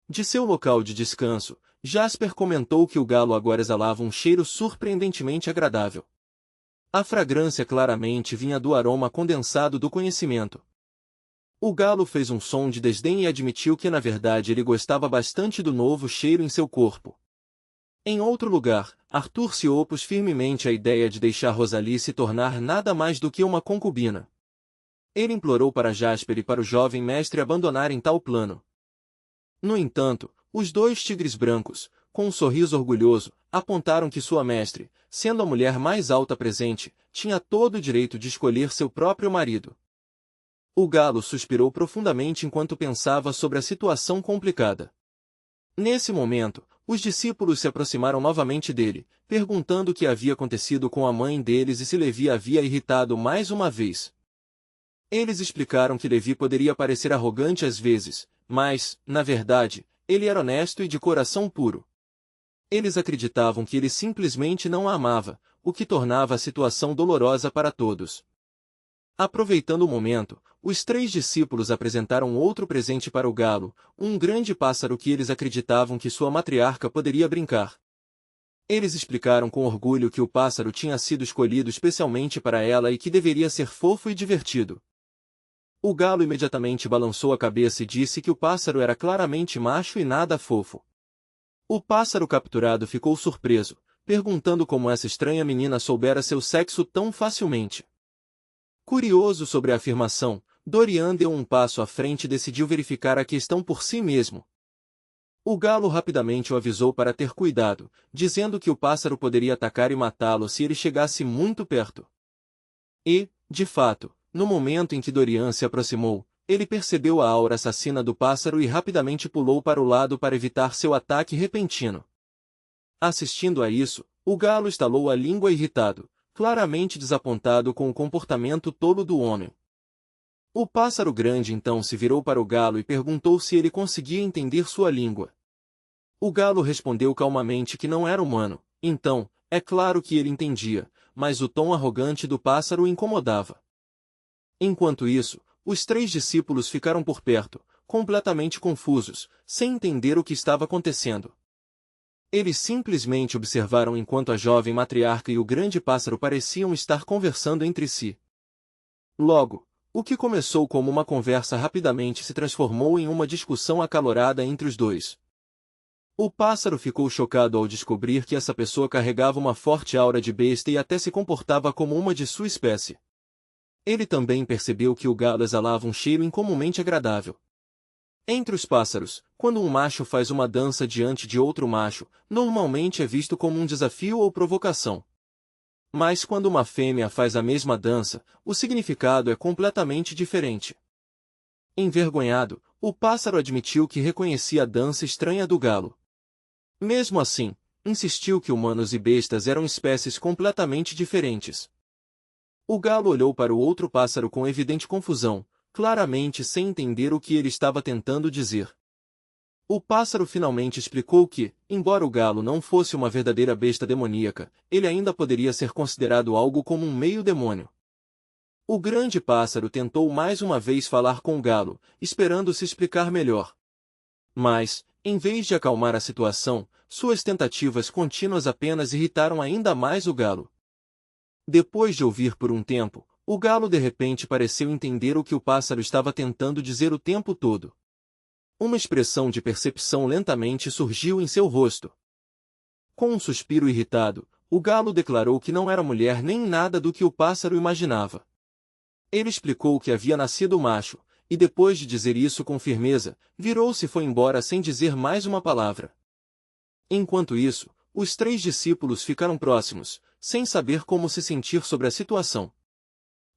De seu local de descanso, Jasper comentou que o galo agora exalava um cheiro surpreendentemente agradável. A fragrância claramente vinha do aroma condensado do conhecimento. O galo fez um som de desdém e admitiu que na verdade ele gostava bastante do novo cheiro em seu corpo. Em outro lugar, Arthur se opôs firmemente à ideia de deixar Rosalie se tornar nada mais do que uma concubina. Ele implorou para Jasper e para o jovem mestre abandonarem tal plano. No entanto, os 2 tigres brancos, com um sorriso orgulhoso, apontaram que sua mestre, sendo a mulher mais alta presente, tinha todo o direito de escolher seu próprio marido. O galo suspirou profundamente enquanto pensava sobre a situação complicada. Nesse momento, os discípulos se aproximaram novamente dele, perguntando o que havia acontecido com a mãe deles e se Levi havia irritado mais uma vez. Eles explicaram que Levi poderia parecer arrogante às vezes, mas, na verdade, ele era honesto e de coração puro. Eles acreditavam que ele simplesmente não a amava, o que tornava a situação dolorosa para todos. Aproveitando o momento, os 3 discípulos apresentaram outro presente para o galo, um grande pássaro que eles acreditavam que sua matriarca poderia brincar. Eles explicaram com orgulho que o pássaro tinha sido escolhido especialmente para ela e que deveria ser fofo e divertido. O galo imediatamente balançou a cabeça e disse que o pássaro era claramente macho e nada fofo. O pássaro capturado ficou surpreso, perguntando como essa estranha menina soubera seu sexo tão facilmente. Curioso sobre a afirmação, Dorian deu um passo à frente e decidiu verificar a questão por si mesmo. O galo rapidamente o avisou para ter cuidado, dizendo que o pássaro poderia atacar e matá-lo se ele chegasse muito perto. E, de fato, no momento em que Dorian se aproximou, ele percebeu a aura assassina do pássaro e rapidamente pulou para o lado para evitar seu ataque repentino. Assistindo a isso, o galo estalou a língua irritado, claramente desapontado com o comportamento tolo do homem. O pássaro grande então se virou para o galo e perguntou se ele conseguia entender sua língua. O galo respondeu calmamente que não era humano, então, é claro que ele entendia, mas o tom arrogante do pássaro o incomodava. Enquanto isso, os 3 discípulos ficaram por perto, completamente confusos, sem entender o que estava acontecendo. Eles simplesmente observaram enquanto a jovem matriarca e o grande pássaro pareciam estar conversando entre si. Logo, o que começou como uma conversa rapidamente se transformou em uma discussão acalorada entre os dois. O pássaro ficou chocado ao descobrir que essa pessoa carregava uma forte aura de besta e até se comportava como uma de sua espécie. Ele também percebeu que o galo exalava um cheiro incomumente agradável. Entre os pássaros, quando um macho faz uma dança diante de outro macho, normalmente é visto como um desafio ou provocação. Mas quando uma fêmea faz a mesma dança, o significado é completamente diferente. Envergonhado, o pássaro admitiu que reconhecia a dança estranha do galo. Mesmo assim, insistiu que humanos e bestas eram espécies completamente diferentes. O galo olhou para o outro pássaro com evidente confusão, claramente sem entender o que ele estava tentando dizer. O pássaro finalmente explicou que, embora o galo não fosse uma verdadeira besta demoníaca, ele ainda poderia ser considerado algo como um meio-demônio. O grande pássaro tentou mais uma vez falar com o galo, esperando se explicar melhor. Mas, em vez de acalmar a situação, suas tentativas contínuas apenas irritaram ainda mais o galo. Depois de ouvir por um tempo, o galo de repente pareceu entender o que o pássaro estava tentando dizer o tempo todo. Uma expressão de percepção lentamente surgiu em seu rosto. Com um suspiro irritado, o galo declarou que não era mulher nem nada do que o pássaro imaginava. Ele explicou que havia nascido macho, e depois de dizer isso com firmeza, virou-se e foi embora sem dizer mais uma palavra. Enquanto isso, os 3 discípulos ficaram próximos, sem saber como se sentir sobre a situação.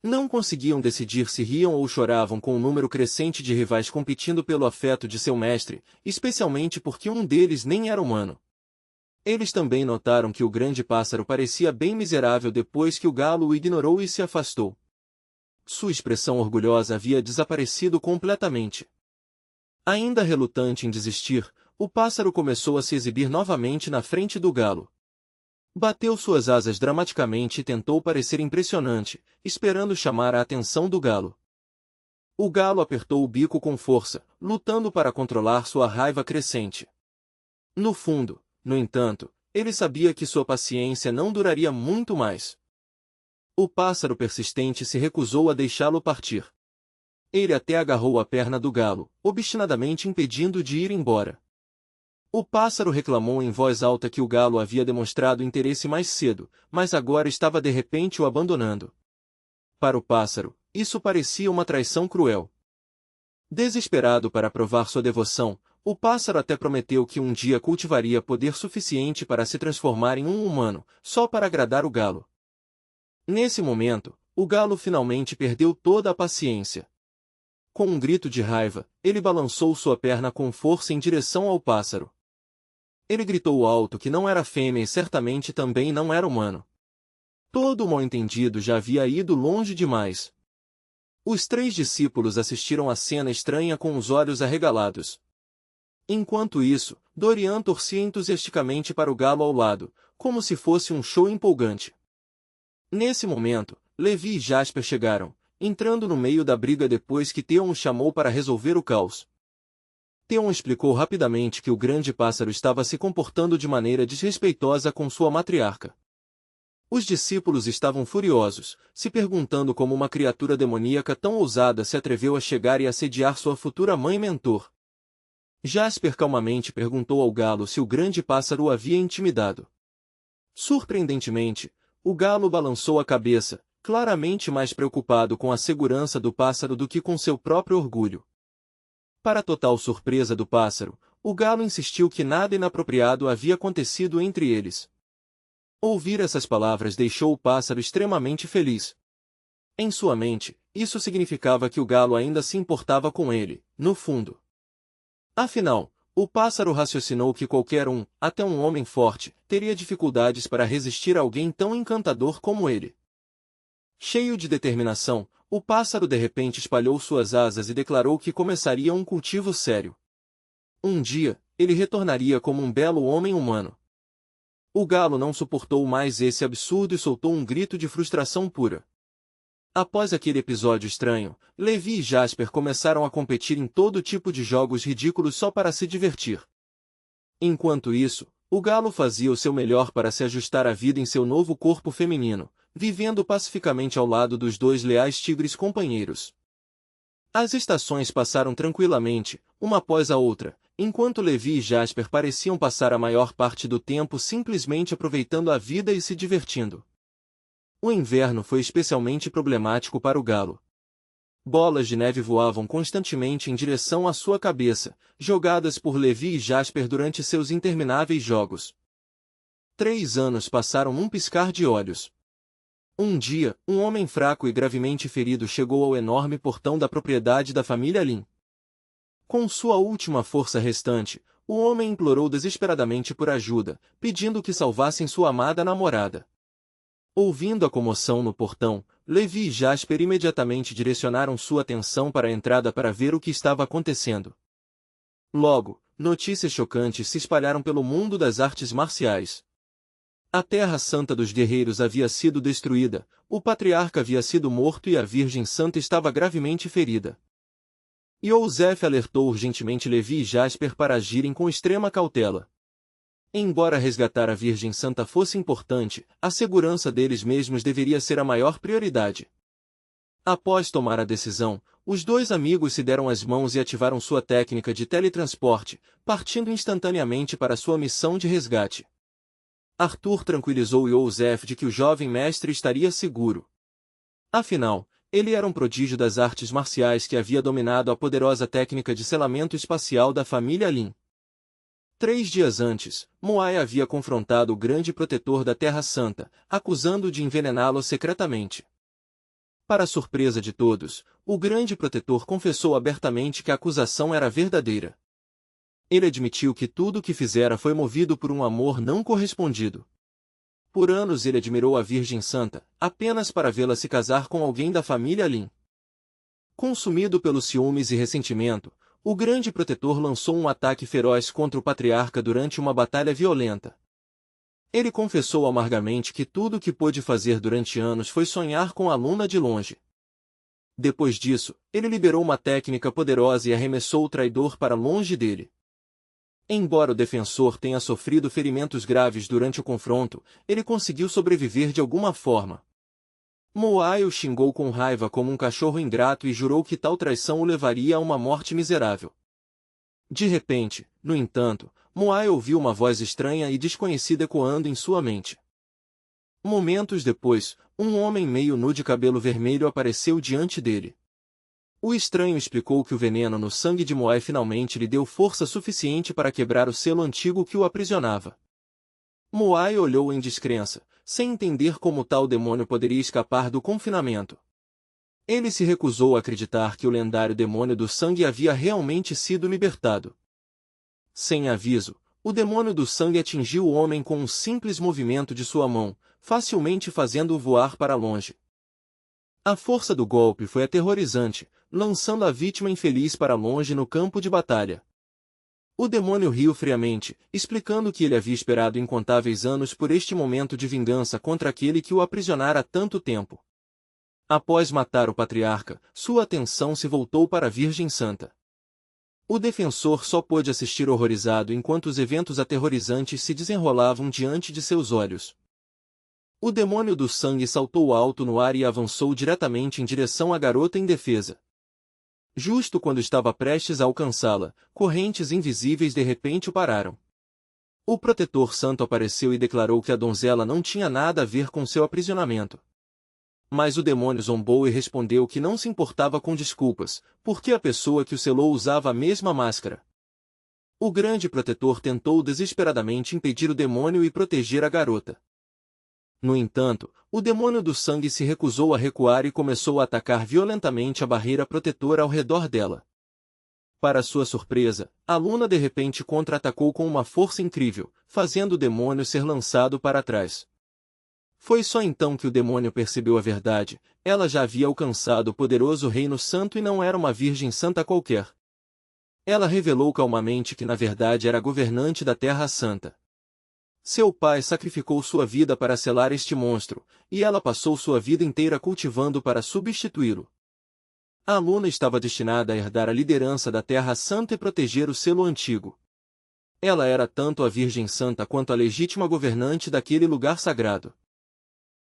Não conseguiam decidir se riam ou choravam com um número crescente de rivais competindo pelo afeto de seu mestre, especialmente porque um deles nem era humano. Eles também notaram que o grande pássaro parecia bem miserável depois que o galo o ignorou e se afastou. Sua expressão orgulhosa havia desaparecido completamente. Ainda relutante em desistir, o pássaro começou a se exibir novamente na frente do galo. Bateu suas asas dramaticamente e tentou parecer impressionante, esperando chamar a atenção do galo. O galo apertou o bico com força, lutando para controlar sua raiva crescente. No fundo, no entanto, ele sabia que sua paciência não duraria muito mais. O pássaro persistente se recusou a deixá-lo partir. Ele até agarrou a perna do galo, obstinadamente impedindo de ir embora. O pássaro reclamou em voz alta que o galo havia demonstrado interesse mais cedo, mas agora estava de repente o abandonando. Para o pássaro, isso parecia uma traição cruel. Desesperado para provar sua devoção, o pássaro até prometeu que um dia cultivaria poder suficiente para se transformar em um humano, só para agradar o galo. Nesse momento, o galo finalmente perdeu toda a paciência. Com um grito de raiva, ele balançou sua perna com força em direção ao pássaro. Ele gritou alto que não era fêmea e certamente também não era humano. Todo o mal-entendido já havia ido longe demais. Os 3 discípulos assistiram à cena estranha com os olhos arregalados. Enquanto isso, Dorian torcia entusiasticamente para o galo ao lado, como se fosse um show empolgante. Nesse momento, Levi e Jasper chegaram, entrando no meio da briga depois que Theon os chamou para resolver o caos. Theon explicou rapidamente que o grande pássaro estava se comportando de maneira desrespeitosa com sua matriarca. Os discípulos estavam furiosos, se perguntando como uma criatura demoníaca tão ousada se atreveu a chegar e assediar sua futura mãe mentor. Jasper calmamente perguntou ao galo se o grande pássaro o havia intimidado. Surpreendentemente, o galo balançou a cabeça, claramente mais preocupado com a segurança do pássaro do que com seu próprio orgulho. Para a total surpresa do pássaro, o galo insistiu que nada inapropriado havia acontecido entre eles. Ouvir essas palavras deixou o pássaro extremamente feliz. Em sua mente, isso significava que o galo ainda se importava com ele, no fundo. Afinal, o pássaro raciocinou que qualquer um, até um homem forte, teria dificuldades para resistir a alguém tão encantador como ele. Cheio de determinação, o pássaro de repente espalhou suas asas e declarou que começaria um cultivo sério. Um dia, ele retornaria como um belo homem humano. O galo não suportou mais esse absurdo e soltou um grito de frustração pura. Após aquele episódio estranho, Levi e Jasper começaram a competir em todo tipo de jogos ridículos só para se divertir. Enquanto isso, o galo fazia o seu melhor para se ajustar à vida em seu novo corpo feminino, vivendo pacificamente ao lado dos dois leais tigres companheiros. As estações passaram tranquilamente, uma após a outra, enquanto Levi e Jasper pareciam passar a maior parte do tempo simplesmente aproveitando a vida e se divertindo. O inverno foi especialmente problemático para o galo. Bolas de neve voavam constantemente em direção à sua cabeça, jogadas por Levi e Jasper durante seus intermináveis jogos. 3 anos passaram num piscar de olhos. Um dia, um homem fraco e gravemente ferido chegou ao enorme portão da propriedade da família Lin. Com sua última força restante, o homem implorou desesperadamente por ajuda, pedindo que salvassem sua amada namorada. Ouvindo a comoção no portão, Levi e Jasper imediatamente direcionaram sua atenção para a entrada para ver o que estava acontecendo. Logo, notícias chocantes se espalharam pelo mundo das artes marciais. A Terra Santa dos Guerreiros havia sido destruída, o patriarca havia sido morto e a Virgem Santa estava gravemente ferida. Yosef alertou urgentemente Levi e Jasper para agirem com extrema cautela. Embora resgatar a Virgem Santa fosse importante, a segurança deles mesmos deveria ser a maior prioridade. Após tomar a decisão, os dois amigos se deram as mãos e ativaram sua técnica de teletransporte, partindo instantaneamente para sua missão de resgate. Arthur tranquilizou Yosef de que o jovem mestre estaria seguro. Afinal, ele era um prodígio das artes marciais que havia dominado a poderosa técnica de selamento espacial da família Lin. 3 dias antes, Moai havia confrontado o grande protetor da Terra Santa, acusando-o de envenená-lo secretamente. Para surpresa de todos, o grande protetor confessou abertamente que a acusação era verdadeira. Ele admitiu que tudo o que fizera foi movido por um amor não correspondido. Por anos ele admirou a Virgem Santa, apenas para vê-la se casar com alguém da família Lin. Consumido pelos ciúmes e ressentimento, o grande protetor lançou um ataque feroz contra o patriarca durante uma batalha violenta. Ele confessou amargamente que tudo o que pôde fazer durante anos foi sonhar com a Luna de longe. Depois disso, ele liberou uma técnica poderosa e arremessou o traidor para longe dele. Embora o defensor tenha sofrido ferimentos graves durante o confronto, ele conseguiu sobreviver de alguma forma. Moai o xingou com raiva como um cachorro ingrato e jurou que tal traição o levaria a uma morte miserável. De repente, no entanto, Moai ouviu uma voz estranha e desconhecida ecoando em sua mente. Momentos depois, um homem meio nu de cabelo vermelho apareceu diante dele. O estranho explicou que o veneno no sangue de Moai finalmente lhe deu força suficiente para quebrar o selo antigo que o aprisionava. Moai olhou em descrença, sem entender como tal demônio poderia escapar do confinamento. Ele se recusou a acreditar que o lendário demônio do sangue havia realmente sido libertado. Sem aviso, o demônio do sangue atingiu o homem com um simples movimento de sua mão, facilmente fazendo-o voar para longe. A força do golpe foi aterrorizante, lançando a vítima infeliz para longe no campo de batalha. O demônio riu friamente, explicando que ele havia esperado incontáveis anos por este momento de vingança contra aquele que o aprisionara há tanto tempo. Após matar o patriarca, sua atenção se voltou para a Virgem Santa. O defensor só pôde assistir horrorizado enquanto os eventos aterrorizantes se desenrolavam diante de seus olhos. O demônio do sangue saltou alto no ar e avançou diretamente em direção à garota indefesa. Justo quando estava prestes a alcançá-la, correntes invisíveis de repente o pararam. O protetor santo apareceu e declarou que a donzela não tinha nada a ver com seu aprisionamento. Mas o demônio zombou e respondeu que não se importava com desculpas, porque a pessoa que o selou usava a mesma máscara. O grande protetor tentou desesperadamente impedir o demônio e proteger a garota. No entanto, o demônio do sangue se recusou a recuar e começou a atacar violentamente a barreira protetora ao redor dela. Para sua surpresa, a Luna de repente contra-atacou com uma força incrível, fazendo o demônio ser lançado para trás. Foi só então que o demônio percebeu a verdade: ela já havia alcançado o poderoso Reino Santo e não era uma virgem santa qualquer. Ela revelou calmamente que na verdade era a governante da Terra Santa. Seu pai sacrificou sua vida para selar este monstro, e ela passou sua vida inteira cultivando para substituí-lo. A Luna estava destinada a herdar a liderança da Terra Santa e proteger o selo antigo. Ela era tanto a Virgem Santa quanto a legítima governante daquele lugar sagrado.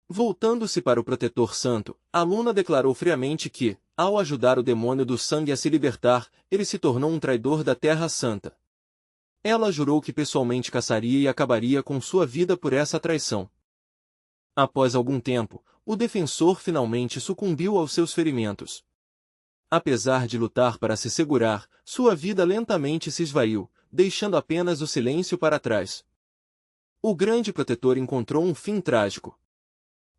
Voltando-se para o Protetor Santo, a Luna declarou friamente que, ao ajudar o demônio do sangue a se libertar, ele se tornou um traidor da Terra Santa. Ela jurou que pessoalmente caçaria e acabaria com sua vida por essa traição. Após algum tempo, o defensor finalmente sucumbiu aos seus ferimentos. Apesar de lutar para se segurar, sua vida lentamente se esvaiu, deixando apenas o silêncio para trás. O grande protetor encontrou um fim trágico.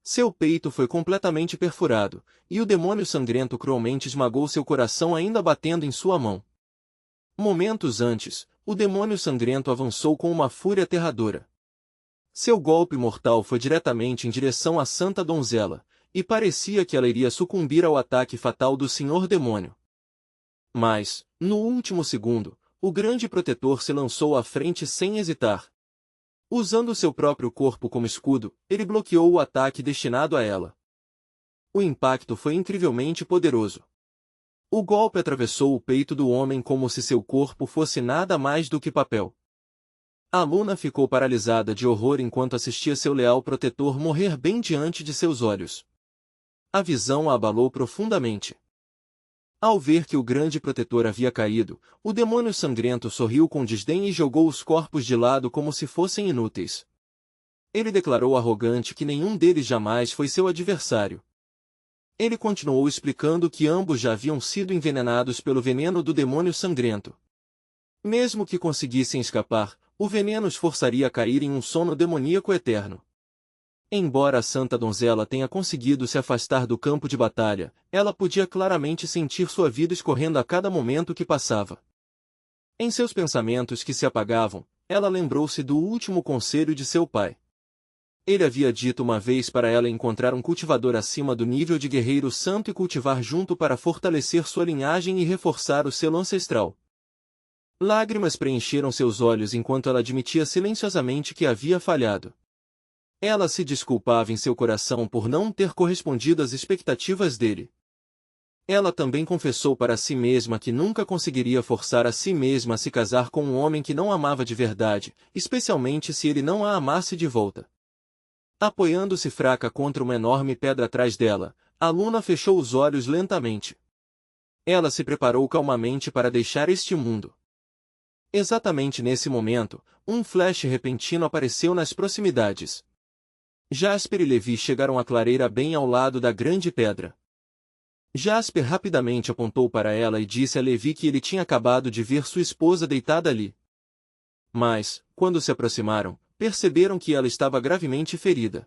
Seu peito foi completamente perfurado, e o demônio sangrento cruelmente esmagou seu coração ainda batendo em sua mão. Momentos antes, o demônio sangrento avançou com uma fúria aterradora. Seu golpe mortal foi diretamente em direção à Santa Donzela, e parecia que ela iria sucumbir ao ataque fatal do Senhor Demônio. Mas, no último segundo, o grande protetor se lançou à frente sem hesitar. Usando seu próprio corpo como escudo, ele bloqueou o ataque destinado a ela. O impacto foi incrivelmente poderoso. O golpe atravessou o peito do homem como se seu corpo fosse nada mais do que papel. A Luna ficou paralisada de horror enquanto assistia seu leal protetor morrer bem diante de seus olhos. A visão a abalou profundamente. Ao ver que o grande protetor havia caído, o demônio sangrento sorriu com desdém e jogou os corpos de lado como se fossem inúteis. Ele declarou arrogante que nenhum deles jamais foi seu adversário. Ele continuou explicando que ambos já haviam sido envenenados pelo veneno do demônio sangrento. Mesmo que conseguissem escapar, o veneno os forçaria a cair em um sono demoníaco eterno. Embora a Santa Donzela tenha conseguido se afastar do campo de batalha, ela podia claramente sentir sua vida escorrendo a cada momento que passava. Em seus pensamentos que se apagavam, ela lembrou-se do último conselho de seu pai. Ele havia dito uma vez para ela encontrar um cultivador acima do nível de guerreiro santo e cultivar junto para fortalecer sua linhagem e reforçar o selo ancestral. Lágrimas preencheram seus olhos enquanto ela admitia silenciosamente que havia falhado. Ela se desculpava em seu coração por não ter correspondido às expectativas dele. Ela também confessou para si mesma que nunca conseguiria forçar a si mesma a se casar com um homem que não amava de verdade, especialmente se ele não a amasse de volta. Apoiando-se fraca contra uma enorme pedra atrás dela, a Luna fechou os olhos lentamente. Ela se preparou calmamente para deixar este mundo. Exatamente nesse momento, um flash repentino apareceu nas proximidades. Jasper e Levi chegaram à clareira bem ao lado da grande pedra. Jasper rapidamente apontou para ela e disse a Levi que ele tinha acabado de ver sua esposa deitada ali. Mas, quando se aproximaram, perceberam que ela estava gravemente ferida.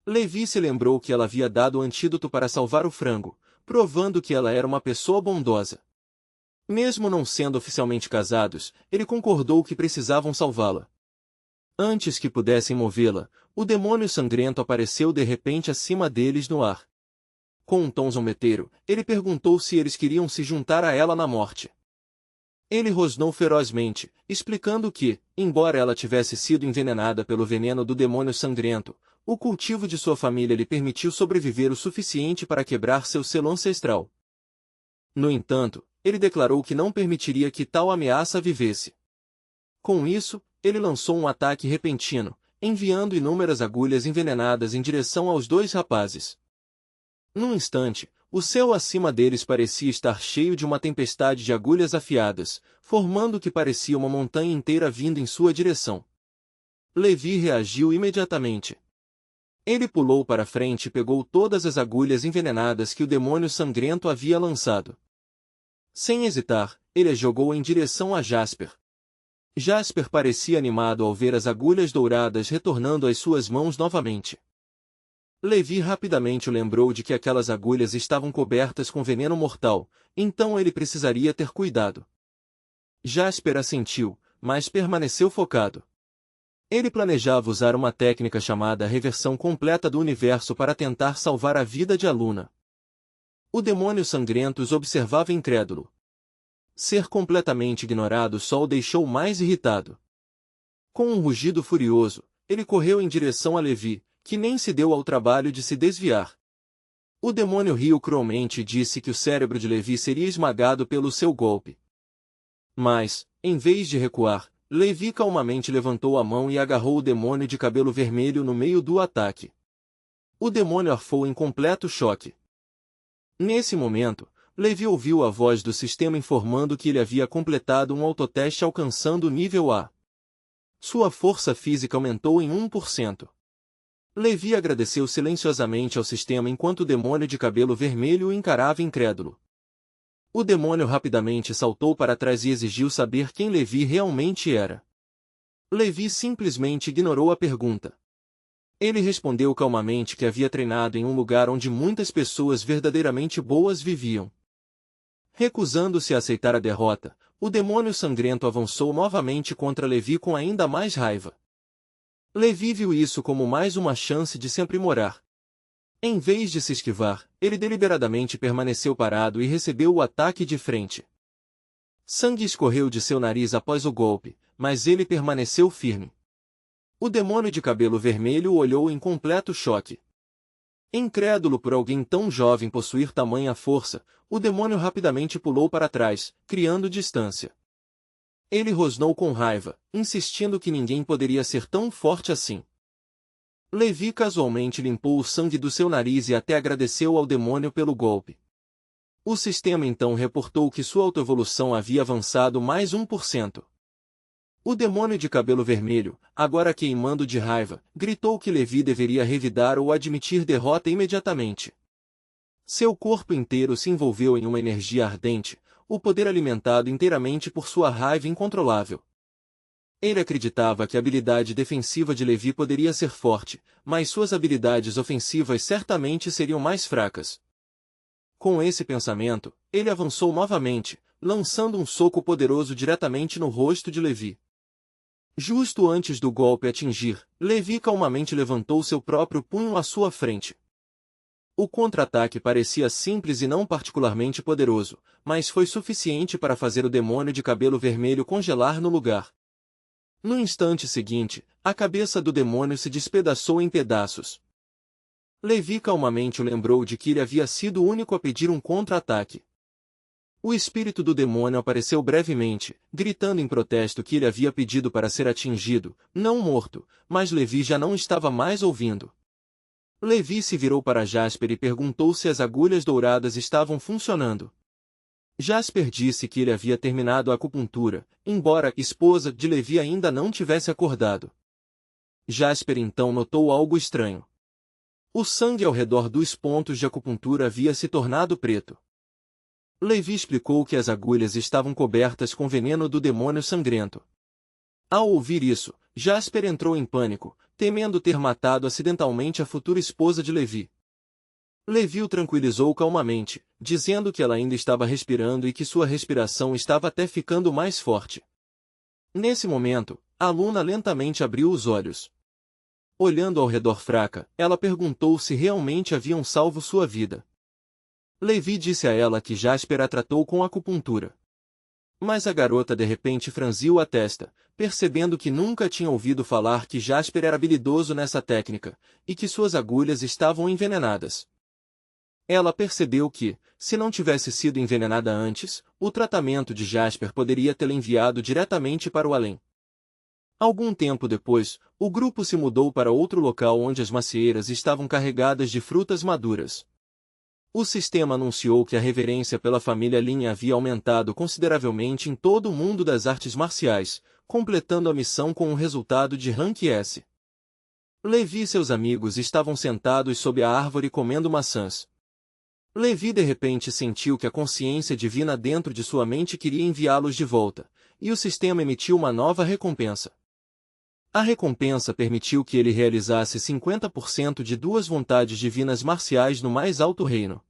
Levi se lembrou que ela havia dado o antídoto para salvar o frango, provando que ela era uma pessoa bondosa. Mesmo não sendo oficialmente casados, ele concordou que precisavam salvá-la. Antes que pudessem movê-la, o demônio sangrento apareceu de repente acima deles no ar. Com um tom zombeteiro, ele perguntou se eles queriam se juntar a ela na morte. Ele rosnou ferozmente, explicando que, embora ela tivesse sido envenenada pelo veneno do demônio sangrento, o cultivo de sua família lhe permitiu sobreviver o suficiente para quebrar seu selo ancestral. No entanto, ele declarou que não permitiria que tal ameaça vivesse. Com isso, ele lançou um ataque repentino, enviando inúmeras agulhas envenenadas em direção aos dois rapazes. Num instante, o céu acima deles parecia estar cheio de uma tempestade de agulhas afiadas, formando o que parecia uma montanha inteira vindo em sua direção. Levi reagiu imediatamente. Ele pulou para frente e pegou todas as agulhas envenenadas que o demônio sangrento havia lançado. Sem hesitar, ele as jogou em direção a Jasper. Jasper parecia animado ao ver as agulhas douradas retornando às suas mãos novamente. Levi rapidamente o lembrou de que aquelas agulhas estavam cobertas com veneno mortal, então ele precisaria ter cuidado. Jasper assentiu, mas permaneceu focado. Ele planejava usar uma técnica chamada reversão completa do universo para tentar salvar a vida de Aluna. O demônio sangrento os observava incrédulo. Ser completamente ignorado só o deixou mais irritado. Com um rugido furioso, ele correu em direção a Levi, que nem se deu ao trabalho de se desviar. O demônio riu cruelmente e disse que o cérebro de Levi seria esmagado pelo seu golpe. Mas, em vez de recuar, Levi calmamente levantou a mão e agarrou o demônio de cabelo vermelho no meio do ataque. O demônio arfou em completo choque. Nesse momento, Levi ouviu a voz do sistema informando que ele havia completado um autoteste alcançando o nível A. Sua força física aumentou em 1%. Levi agradeceu silenciosamente ao sistema enquanto o demônio de cabelo vermelho o encarava incrédulo. O demônio rapidamente saltou para trás e exigiu saber quem Levi realmente era. Levi simplesmente ignorou a pergunta. Ele respondeu calmamente que havia treinado em um lugar onde muitas pessoas verdadeiramente boas viviam. Recusando-se a aceitar a derrota, o demônio sangrento avançou novamente contra Levi com ainda mais raiva. Levi viu isso como mais uma chance de se aprimorar. Em vez de se esquivar, ele deliberadamente permaneceu parado e recebeu o ataque de frente. Sangue escorreu de seu nariz após o golpe, mas ele permaneceu firme. O demônio de cabelo vermelho o olhou em completo choque. Incrédulo por alguém tão jovem possuir tamanha força, o demônio rapidamente pulou para trás, criando distância. Ele rosnou com raiva, insistindo que ninguém poderia ser tão forte assim. Levi casualmente limpou o sangue do seu nariz e até agradeceu ao demônio pelo golpe. O sistema então reportou que sua autoevolução havia avançado mais 1%. O demônio de cabelo vermelho, agora queimando de raiva, gritou que Levi deveria revidar ou admitir derrota imediatamente. Seu corpo inteiro se envolveu em uma energia ardente, o poder alimentado inteiramente por sua raiva incontrolável. Ele acreditava que a habilidade defensiva de Levi poderia ser forte, mas suas habilidades ofensivas certamente seriam mais fracas. Com esse pensamento, ele avançou novamente, lançando um soco poderoso diretamente no rosto de Levi. Justo antes do golpe atingir, Levi calmamente levantou seu próprio punho à sua frente. O contra-ataque parecia simples e não particularmente poderoso, mas foi suficiente para fazer o demônio de cabelo vermelho congelar no lugar. No instante seguinte, a cabeça do demônio se despedaçou em pedaços. Levi calmamente o lembrou de que ele havia sido o único a pedir um contra-ataque. O espírito do demônio apareceu brevemente, gritando em protesto que ele havia pedido para ser atingido, não morto, mas Levi já não estava mais ouvindo. Levi se virou para Jasper e perguntou se as agulhas douradas estavam funcionando. Jasper disse que ele havia terminado a acupuntura, embora a esposa de Levi ainda não tivesse acordado. Jasper então notou algo estranho. O sangue ao redor dos pontos de acupuntura havia se tornado preto. Levi explicou que as agulhas estavam cobertas com veneno do demônio sangrento. Ao ouvir isso, Jasper entrou em pânico, temendo ter matado acidentalmente a futura esposa de Levi. Levi o tranquilizou calmamente, dizendo que ela ainda estava respirando e que sua respiração estava até ficando mais forte. Nesse momento, a Luna lentamente abriu os olhos. Olhando ao redor fraca, ela perguntou se realmente haviam salvo sua vida. Levi disse a ela que Jasper a tratou com acupuntura. Mas a garota de repente franziu a testa, percebendo que nunca tinha ouvido falar que Jasper era habilidoso nessa técnica, e que suas agulhas estavam envenenadas. Ela percebeu que, se não tivesse sido envenenada antes, o tratamento de Jasper poderia tê-la enviado diretamente para o além. Algum tempo depois, o grupo se mudou para outro local onde as macieiras estavam carregadas de frutas maduras. O sistema anunciou que a reverência pela família Lin havia aumentado consideravelmente em todo o mundo das artes marciais, completando a missão com um resultado de Rank S. Levi e seus amigos estavam sentados sob a árvore comendo maçãs. Levi de repente sentiu que a consciência divina dentro de sua mente queria enviá-los de volta, e o sistema emitiu uma nova recompensa. A recompensa permitiu que ele realizasse 50% de duas vontades divinas marciais no mais alto reino.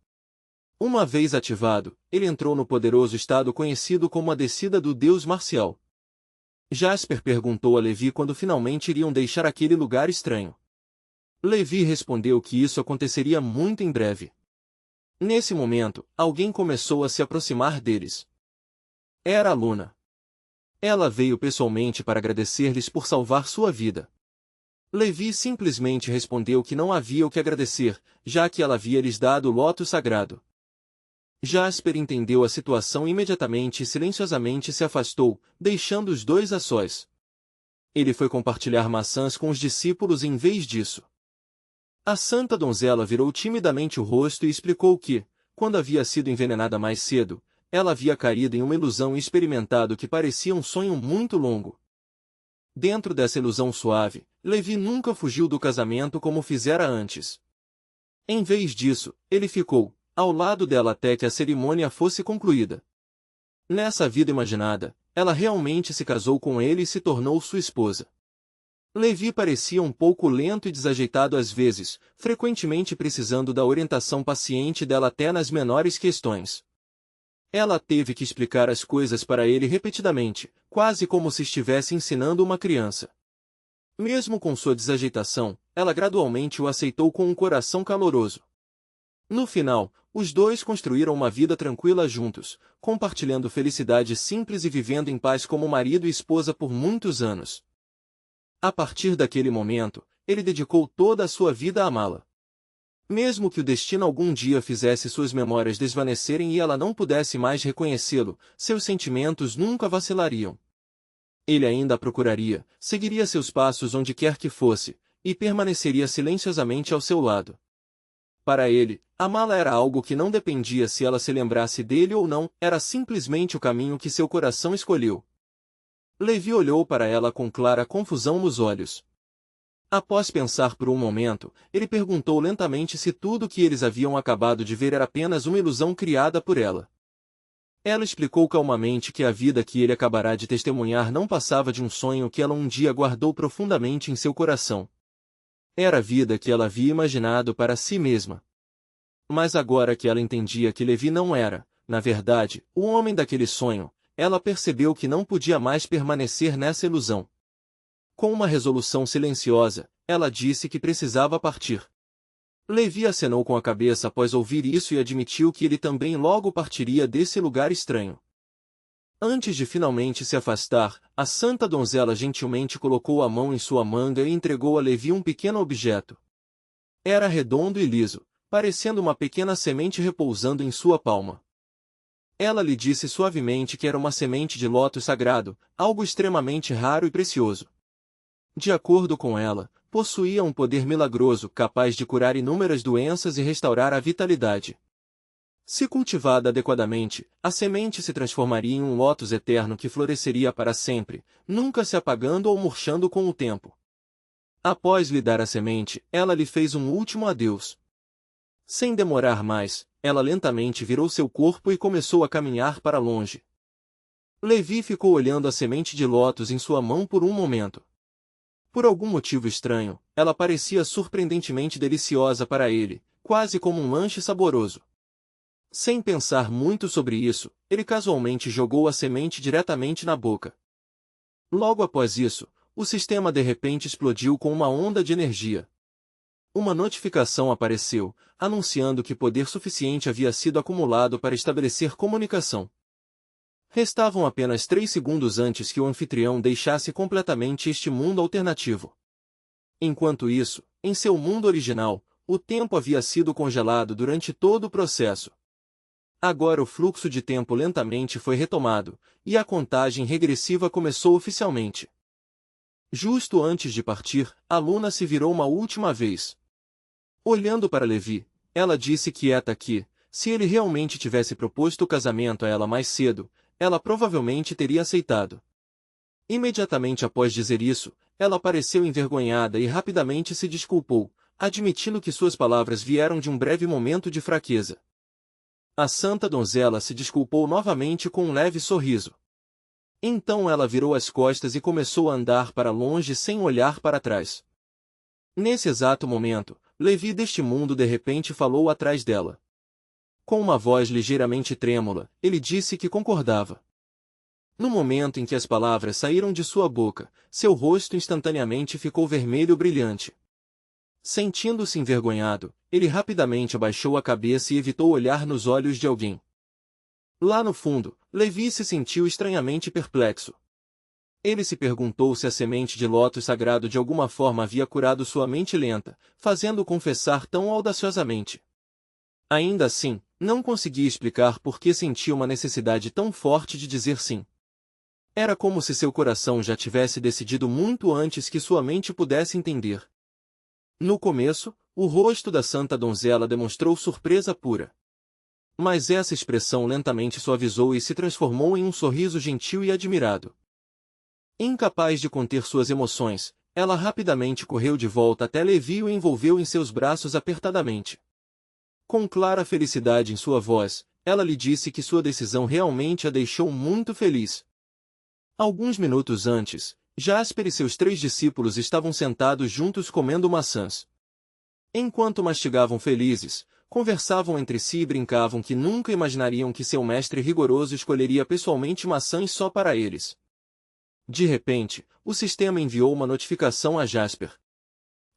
Uma vez ativado, ele entrou no poderoso estado conhecido como a descida do Deus Marcial. Jasper perguntou a Levi quando finalmente iriam deixar aquele lugar estranho. Levi respondeu que isso aconteceria muito em breve. Nesse momento, alguém começou a se aproximar deles. Era a Luna. Ela veio pessoalmente para agradecer-lhes por salvar sua vida. Levi simplesmente respondeu que não havia o que agradecer, já que ela havia lhes dado o lótus sagrado. Jasper entendeu a situação imediatamente e silenciosamente se afastou, deixando os dois a sós. Ele foi compartilhar maçãs com os discípulos em vez disso. A santa donzela virou timidamente o rosto e explicou que, quando havia sido envenenada mais cedo, ela havia caído em uma ilusão e experimentado que parecia um sonho muito longo. Dentro dessa ilusão suave, Levi nunca fugiu do casamento como fizera antes. Em vez disso, ele ficou ao lado dela até que a cerimônia fosse concluída. Nessa vida imaginada, ela realmente se casou com ele e se tornou sua esposa. Levi parecia um pouco lento e desajeitado às vezes, frequentemente precisando da orientação paciente dela até nas menores questões. Ela teve que explicar as coisas para ele repetidamente, quase como se estivesse ensinando uma criança. Mesmo com sua desajeitação, ela gradualmente o aceitou com um coração caloroso. No final, os dois construíram uma vida tranquila juntos, compartilhando felicidade simples e vivendo em paz como marido e esposa por muitos anos. A partir daquele momento, ele dedicou toda a sua vida a amá-la. Mesmo que o destino algum dia fizesse suas memórias desvanecerem e ela não pudesse mais reconhecê-lo, seus sentimentos nunca vacilariam. Ele ainda a procuraria, seguiria seus passos onde quer que fosse, e permaneceria silenciosamente ao seu lado. Para ele, amá-la era algo que não dependia se ela se lembrasse dele ou não, era simplesmente o caminho que seu coração escolheu. Levi olhou para ela com clara confusão nos olhos. Após pensar por um momento, ele perguntou lentamente se tudo o que eles haviam acabado de ver era apenas uma ilusão criada por ela. Ela explicou calmamente que a vida que ele acabará de testemunhar não passava de um sonho que ela um dia guardou profundamente em seu coração. Era a vida que ela havia imaginado para si mesma. Mas agora que ela entendia que Levi não era, na verdade, o homem daquele sonho, ela percebeu que não podia mais permanecer nessa ilusão. Com uma resolução silenciosa, ela disse que precisava partir. Levi acenou com a cabeça após ouvir isso e admitiu que ele também logo partiria desse lugar estranho. Antes de finalmente se afastar, a santa donzela gentilmente colocou a mão em sua manga e entregou a Levi um pequeno objeto. Era redondo e liso, parecendo uma pequena semente repousando em sua palma. Ela lhe disse suavemente que era uma semente de lótus sagrado, algo extremamente raro e precioso. De acordo com ela, possuía um poder milagroso capaz de curar inúmeras doenças e restaurar a vitalidade. Se cultivada adequadamente, a semente se transformaria em um lótus eterno que floresceria para sempre, nunca se apagando ou murchando com o tempo. Após lhe dar a semente, ela lhe fez um último adeus. Sem demorar mais, ela lentamente virou seu corpo e começou a caminhar para longe. Levi ficou olhando a semente de lótus em sua mão por um momento. Por algum motivo estranho, ela parecia surpreendentemente deliciosa para ele, quase como um lanche saboroso. Sem pensar muito sobre isso, ele casualmente jogou a semente diretamente na boca. Logo após isso, o sistema de repente explodiu com uma onda de energia. Uma notificação apareceu, anunciando que poder suficiente havia sido acumulado para estabelecer comunicação. Restavam apenas 3 segundos antes que o anfitrião deixasse completamente este mundo alternativo. Enquanto isso, em seu mundo original, o tempo havia sido congelado durante todo o processo. Agora o fluxo de tempo lentamente foi retomado, e a contagem regressiva começou oficialmente. Justo antes de partir, a Luna se virou uma última vez. Olhando para Levi, ela disse quieta que, se ele realmente tivesse proposto o casamento a ela mais cedo, ela provavelmente teria aceitado. Imediatamente após dizer isso, ela pareceu envergonhada e rapidamente se desculpou, admitindo que suas palavras vieram de um breve momento de fraqueza. A santa donzela se desculpou novamente com um leve sorriso. Então ela virou as costas e começou a andar para longe sem olhar para trás. Nesse exato momento, Levi deste mundo de repente falou atrás dela. Com uma voz ligeiramente trêmula, ele disse que concordava. No momento em que as palavras saíram de sua boca, seu rosto instantaneamente ficou vermelho brilhante. Sentindo-se envergonhado, ele rapidamente abaixou a cabeça e evitou olhar nos olhos de alguém. Lá no fundo, Levi se sentiu estranhamente perplexo. Ele se perguntou se a semente de lótus sagrado de alguma forma havia curado sua mente lenta, fazendo-o confessar tão audaciosamente. Ainda assim, não conseguia explicar por que sentia uma necessidade tão forte de dizer sim. Era como se seu coração já tivesse decidido muito antes que sua mente pudesse entender. No começo, o rosto da santa donzela demonstrou surpresa pura. Mas essa expressão lentamente suavizou e se transformou em um sorriso gentil e admirado. Incapaz de conter suas emoções, ela rapidamente correu de volta até Levi e o envolveu em seus braços apertadamente. Com clara felicidade em sua voz, ela lhe disse que sua decisão realmente a deixou muito feliz. Alguns minutos antes, Jasper e seus 3 discípulos estavam sentados juntos comendo maçãs. Enquanto mastigavam felizes, conversavam entre si e brincavam que nunca imaginariam que seu mestre rigoroso escolheria pessoalmente maçãs só para eles. De repente, o sistema enviou uma notificação a Jasper.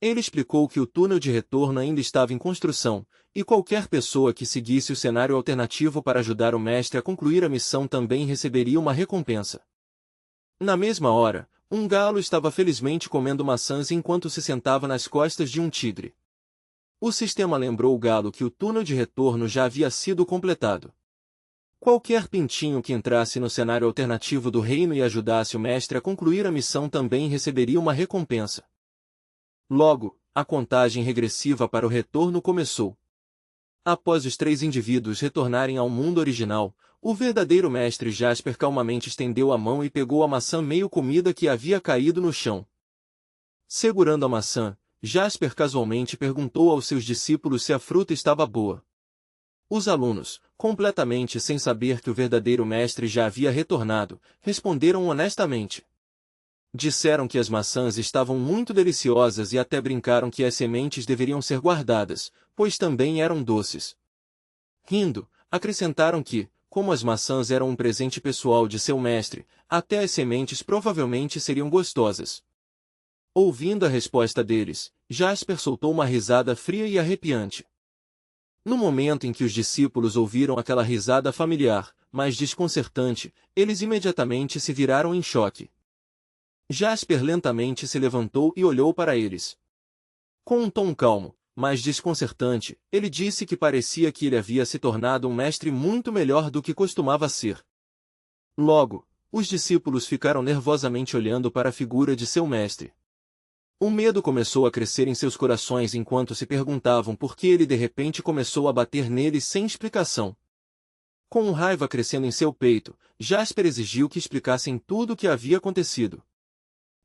Ele explicou que o túnel de retorno ainda estava em construção, e qualquer pessoa que seguisse o cenário alternativo para ajudar o mestre a concluir a missão também receberia uma recompensa. Na mesma hora, um galo estava felizmente comendo maçãs enquanto se sentava nas costas de um tigre. O sistema lembrou o galo que o túnel de retorno já havia sido completado. Qualquer pintinho que entrasse no cenário alternativo do reino e ajudasse o mestre a concluir a missão também receberia uma recompensa. Logo, a contagem regressiva para o retorno começou. Após os 3 indivíduos retornarem ao mundo original, o verdadeiro mestre Jasper calmamente estendeu a mão e pegou a maçã meio comida que havia caído no chão. Segurando a maçã, Jasper casualmente perguntou aos seus discípulos se a fruta estava boa. Os alunos, completamente sem saber que o verdadeiro mestre já havia retornado, responderam honestamente. Disseram que as maçãs estavam muito deliciosas e até brincaram que as sementes deveriam ser guardadas, pois também eram doces. Rindo, acrescentaram que, como as maçãs eram um presente pessoal de seu mestre, até as sementes provavelmente seriam gostosas. Ouvindo a resposta deles, Jasper soltou uma risada fria e arrepiante. No momento em que os discípulos ouviram aquela risada familiar, mas desconcertante, eles imediatamente se viraram em choque. Jasper lentamente se levantou e olhou para eles. Com um tom calmo, mas desconcertante, ele disse que parecia que ele havia se tornado um mestre muito melhor do que costumava ser. Logo, os discípulos ficaram nervosamente olhando para a figura de seu mestre. O medo começou a crescer em seus corações enquanto se perguntavam por que ele de repente começou a bater neles sem explicação. Com raiva crescendo em seu peito, Jasper exigiu que explicassem tudo o que havia acontecido.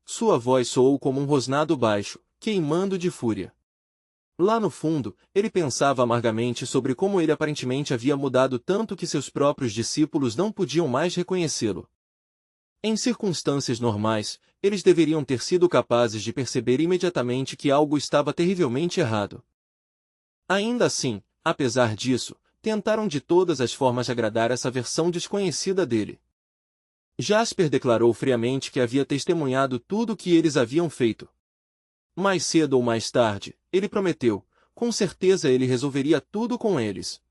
Sua voz soou como um rosnado baixo, queimando de fúria. Lá no fundo, ele pensava amargamente sobre como ele aparentemente havia mudado tanto que seus próprios discípulos não podiam mais reconhecê-lo. Em circunstâncias normais, eles deveriam ter sido capazes de perceber imediatamente que algo estava terrivelmente errado. Ainda assim, apesar disso, tentaram de todas as formas agradar essa versão desconhecida dele. Jasper declarou friamente que havia testemunhado tudo o que eles haviam feito. Mais cedo ou mais tarde, ele prometeu, com certeza ele resolveria tudo com eles.